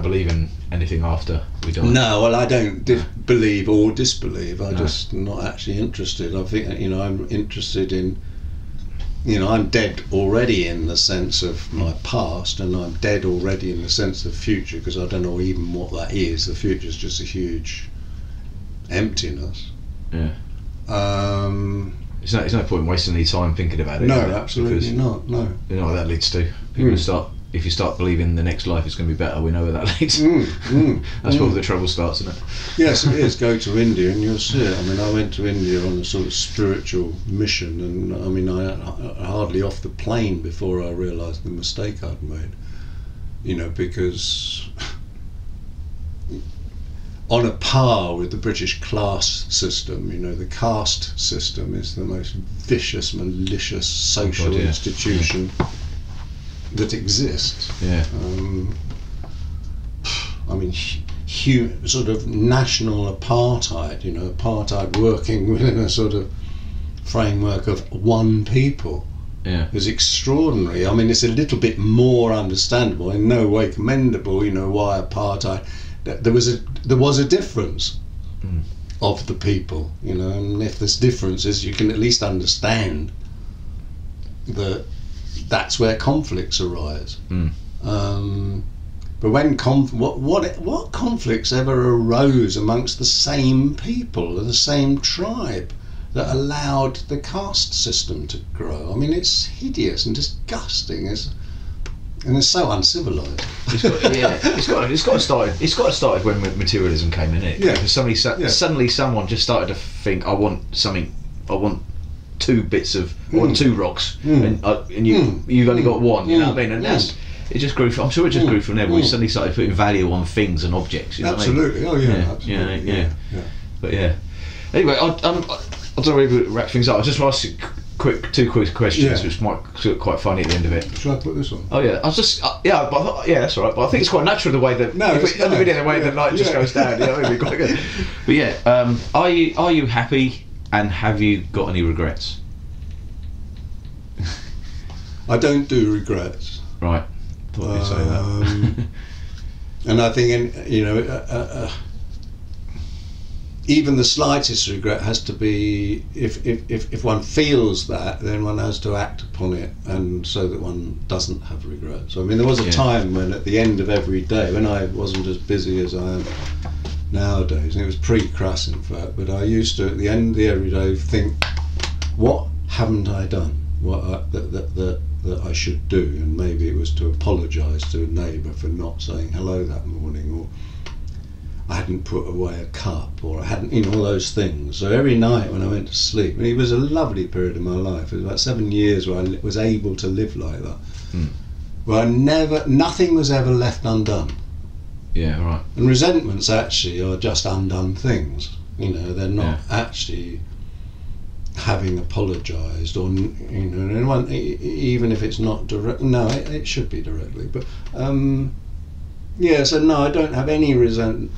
[SPEAKER 1] believe in anything after we die.
[SPEAKER 2] No, well, I don't believe or disbelieve. I'm just not actually interested. I think I'm interested in. I'm dead already in the sense of my past, and I'm dead already in the sense of future, because I don't know even what that is. The future is just a huge emptiness.
[SPEAKER 1] Yeah. There's no point in wasting any time thinking about it.
[SPEAKER 2] No, absolutely not. No.
[SPEAKER 1] You know what that leads to? People if you start believing the next life is going to be better, we know where that leads. That's where the trouble starts, isn't it?
[SPEAKER 2] Yes, it is. Go to India and you'll see it. I went to India on a sort of spiritual mission, and I hardly off the plane before I realised the mistake I'd made. Because on a par with the British class system, the caste system is the most vicious, malicious social institution that exists.
[SPEAKER 1] Yeah.
[SPEAKER 2] Sort of national apartheid, apartheid working within a sort of framework of one people.
[SPEAKER 1] Yeah.
[SPEAKER 2] Is extraordinary. It's a little bit more understandable, in no way commendable, why apartheid. There was a difference of the people, and if there's differences, you can at least understand that that's where conflicts arise. But when what conflicts ever arose amongst the same people, the same tribe, that allowed the caste system to grow? It's hideous and disgusting. And it's so uncivilized.
[SPEAKER 1] It's got to start when materialism came in it.
[SPEAKER 2] Yeah.
[SPEAKER 1] Because suddenly someone just started to think, I want two bits of, I want two rocks, and you've only got one. You know what I mean? And it just grew. I'm sure it just grew from there. We suddenly started putting value on things and objects. You know
[SPEAKER 2] absolutely.
[SPEAKER 1] What I mean?
[SPEAKER 2] Absolutely.
[SPEAKER 1] Yeah. But anyway, I don't know if we wrap things up. I just want to ask two quick questions, which might look quite funny at the end of it.
[SPEAKER 2] Shall I put this on?
[SPEAKER 1] Oh yeah, I was just but I thought, that's all right. But I think it's quite natural the way that the video, the way the light just goes down. It'd be quite good. But are you happy, and have you got any regrets?
[SPEAKER 2] I don't do regrets.
[SPEAKER 1] Right. Thought you'd say that.
[SPEAKER 2] And I think even the slightest regret has to be, if one feels that, then one has to act upon it, and so that one doesn't have regrets. There was a time when at the end of every day, when I wasn't as busy as I am nowadays, and it was pre-crass in fact, but I used to at the end of every day think, what haven't I done? What that I should do? And maybe it was to apologise to a neighbour for not saying hello that morning, or I hadn't put away a cup, or I hadn't, all those things. So every night when I went to sleep, and it was a lovely period of my life, it was about 7 years where I was able to live like that, where nothing was ever left undone.
[SPEAKER 1] Yeah, right.
[SPEAKER 2] And resentments actually are just undone things. They're not actually having apologised, or anyone, even if it's not direct. No, it should be directly, but. So no, I don't have any regrets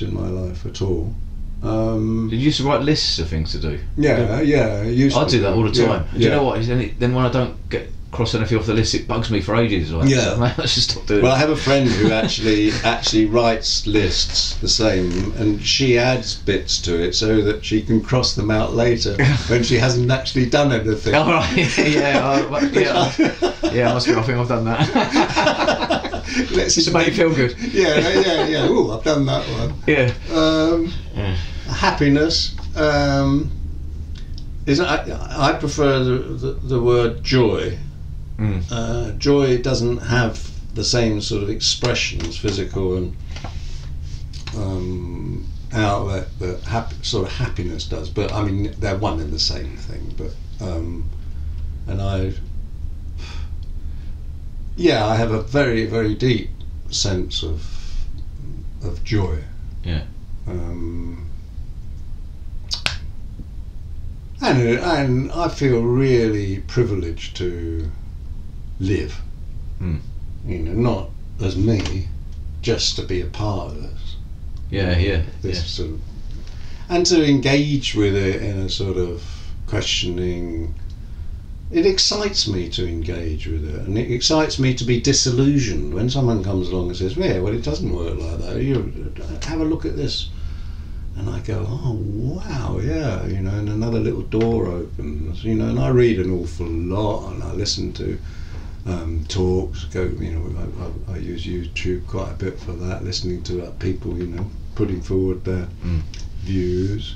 [SPEAKER 2] in my life at all.
[SPEAKER 1] Did you used to write lists of things to do?
[SPEAKER 2] Yeah. I used
[SPEAKER 1] I do that all the time.
[SPEAKER 2] Yeah.
[SPEAKER 1] Do you know what? Then when I don't get cross anything off the list, it bugs me for ages. Like,
[SPEAKER 2] Yeah.
[SPEAKER 1] so, let's just stop doing
[SPEAKER 2] Well, I
[SPEAKER 1] it.
[SPEAKER 2] have a friend who actually writes lists the same, and she adds bits to it so that she can cross them out later when she hasn't actually done anything.
[SPEAKER 1] Oh, right. Yeah, yeah, I think I've done that. Just to make you feel good.
[SPEAKER 2] Yeah. Oh, I've done that one.
[SPEAKER 1] Yeah.
[SPEAKER 2] Happiness is. I prefer the word joy. Joy doesn't have the same sort of expressions, physical and outlet that sort of happiness does. But I mean, they're one and the same thing. But and I have a very, very deep sense of joy.
[SPEAKER 1] Yeah.
[SPEAKER 2] And I feel really privileged to live. You know, not as me, just to be a part of this.
[SPEAKER 1] Yeah.
[SPEAKER 2] Sort of, and to engage with it in a sort of questioning. It excites me to engage with it, and it excites me to be disillusioned when someone comes along and says, "Yeah, well, it doesn't work like that. You have a look at this." And I go, "Oh wow, yeah," you know, and another little door opens, you know, and I read an awful lot, and I listen to talks. I use YouTube quite a bit for that, listening to people, you know, putting forward their views.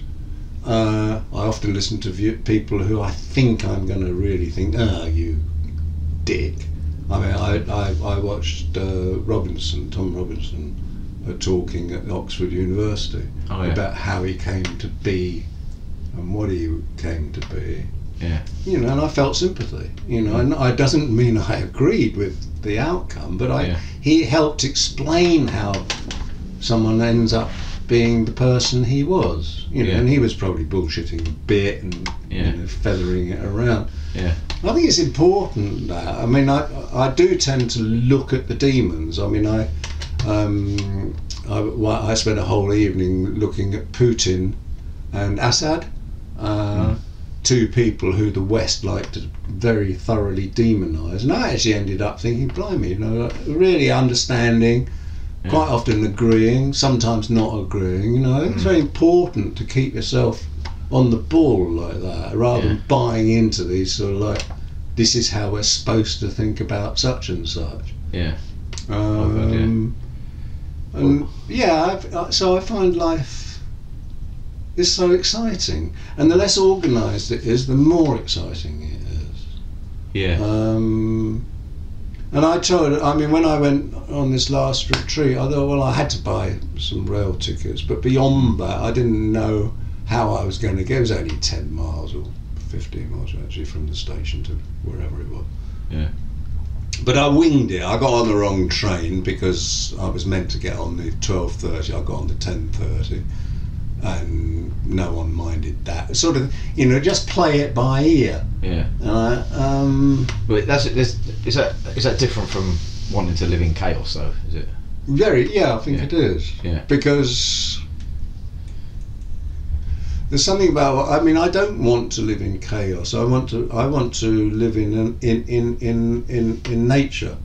[SPEAKER 2] I often listen to people who I think I'm going to really think, you dick. I mean, I watched Tom Robinson, talking at Oxford University about how he came to be and what he came to be.
[SPEAKER 1] Yeah.
[SPEAKER 2] You know, and I felt sympathy. You know, and it doesn't mean I agreed with the outcome, but he helped explain how someone ends up being the person he was. You know, and he was probably bullshitting a bit and you know, feathering it around.
[SPEAKER 1] Yeah.
[SPEAKER 2] I think it's important that, I mean, I do tend to look at the demons. I mean, I spent a whole evening looking at Putin and Assad, two people who the West like to very thoroughly demonise, and I actually ended up thinking, blimey, you know, really understanding, quite often agreeing, sometimes not agreeing. You know, it's very important to keep yourself on the ball like that, rather than buying into these sort of like, this is how we're supposed to think about such and such. So I find life is so exciting, and the less organised it is, the more exciting it is. And I mean, when I went on this last retreat, I thought, well, I had to buy some rail tickets, but beyond that, I didn't know how I was going to get. It was only 10 miles or 15 miles actually from the station to wherever it was. But I winged it. I got on the wrong train because I was meant to get on the 12:30. I got on the 10:30, and no one minded that. Sort of, you know, just play it by ear.
[SPEAKER 1] But is that different from wanting to live in chaos, though? Is it?
[SPEAKER 2] I think it is. Because there's something about. I mean, I don't want to live in chaos. I want to live in nature.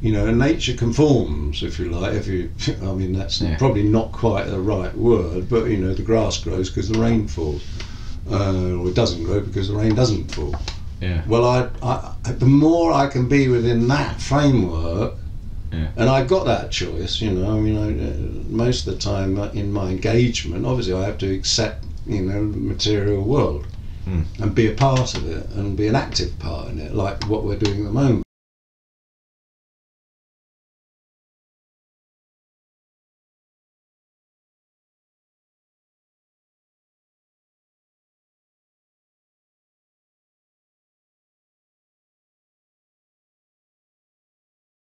[SPEAKER 2] You know, and nature conforms, if you like. I mean, that's probably not quite the right word, but you know, the grass grows because the rain falls, or it doesn't grow because the rain doesn't fall. Well, I the more I can be within that framework, and I've got that choice. You know, I mean, most of the time in my engagement, obviously, I have to accept, you know, the material world and be a part of it and be an active part in it, like what we're doing at the moment.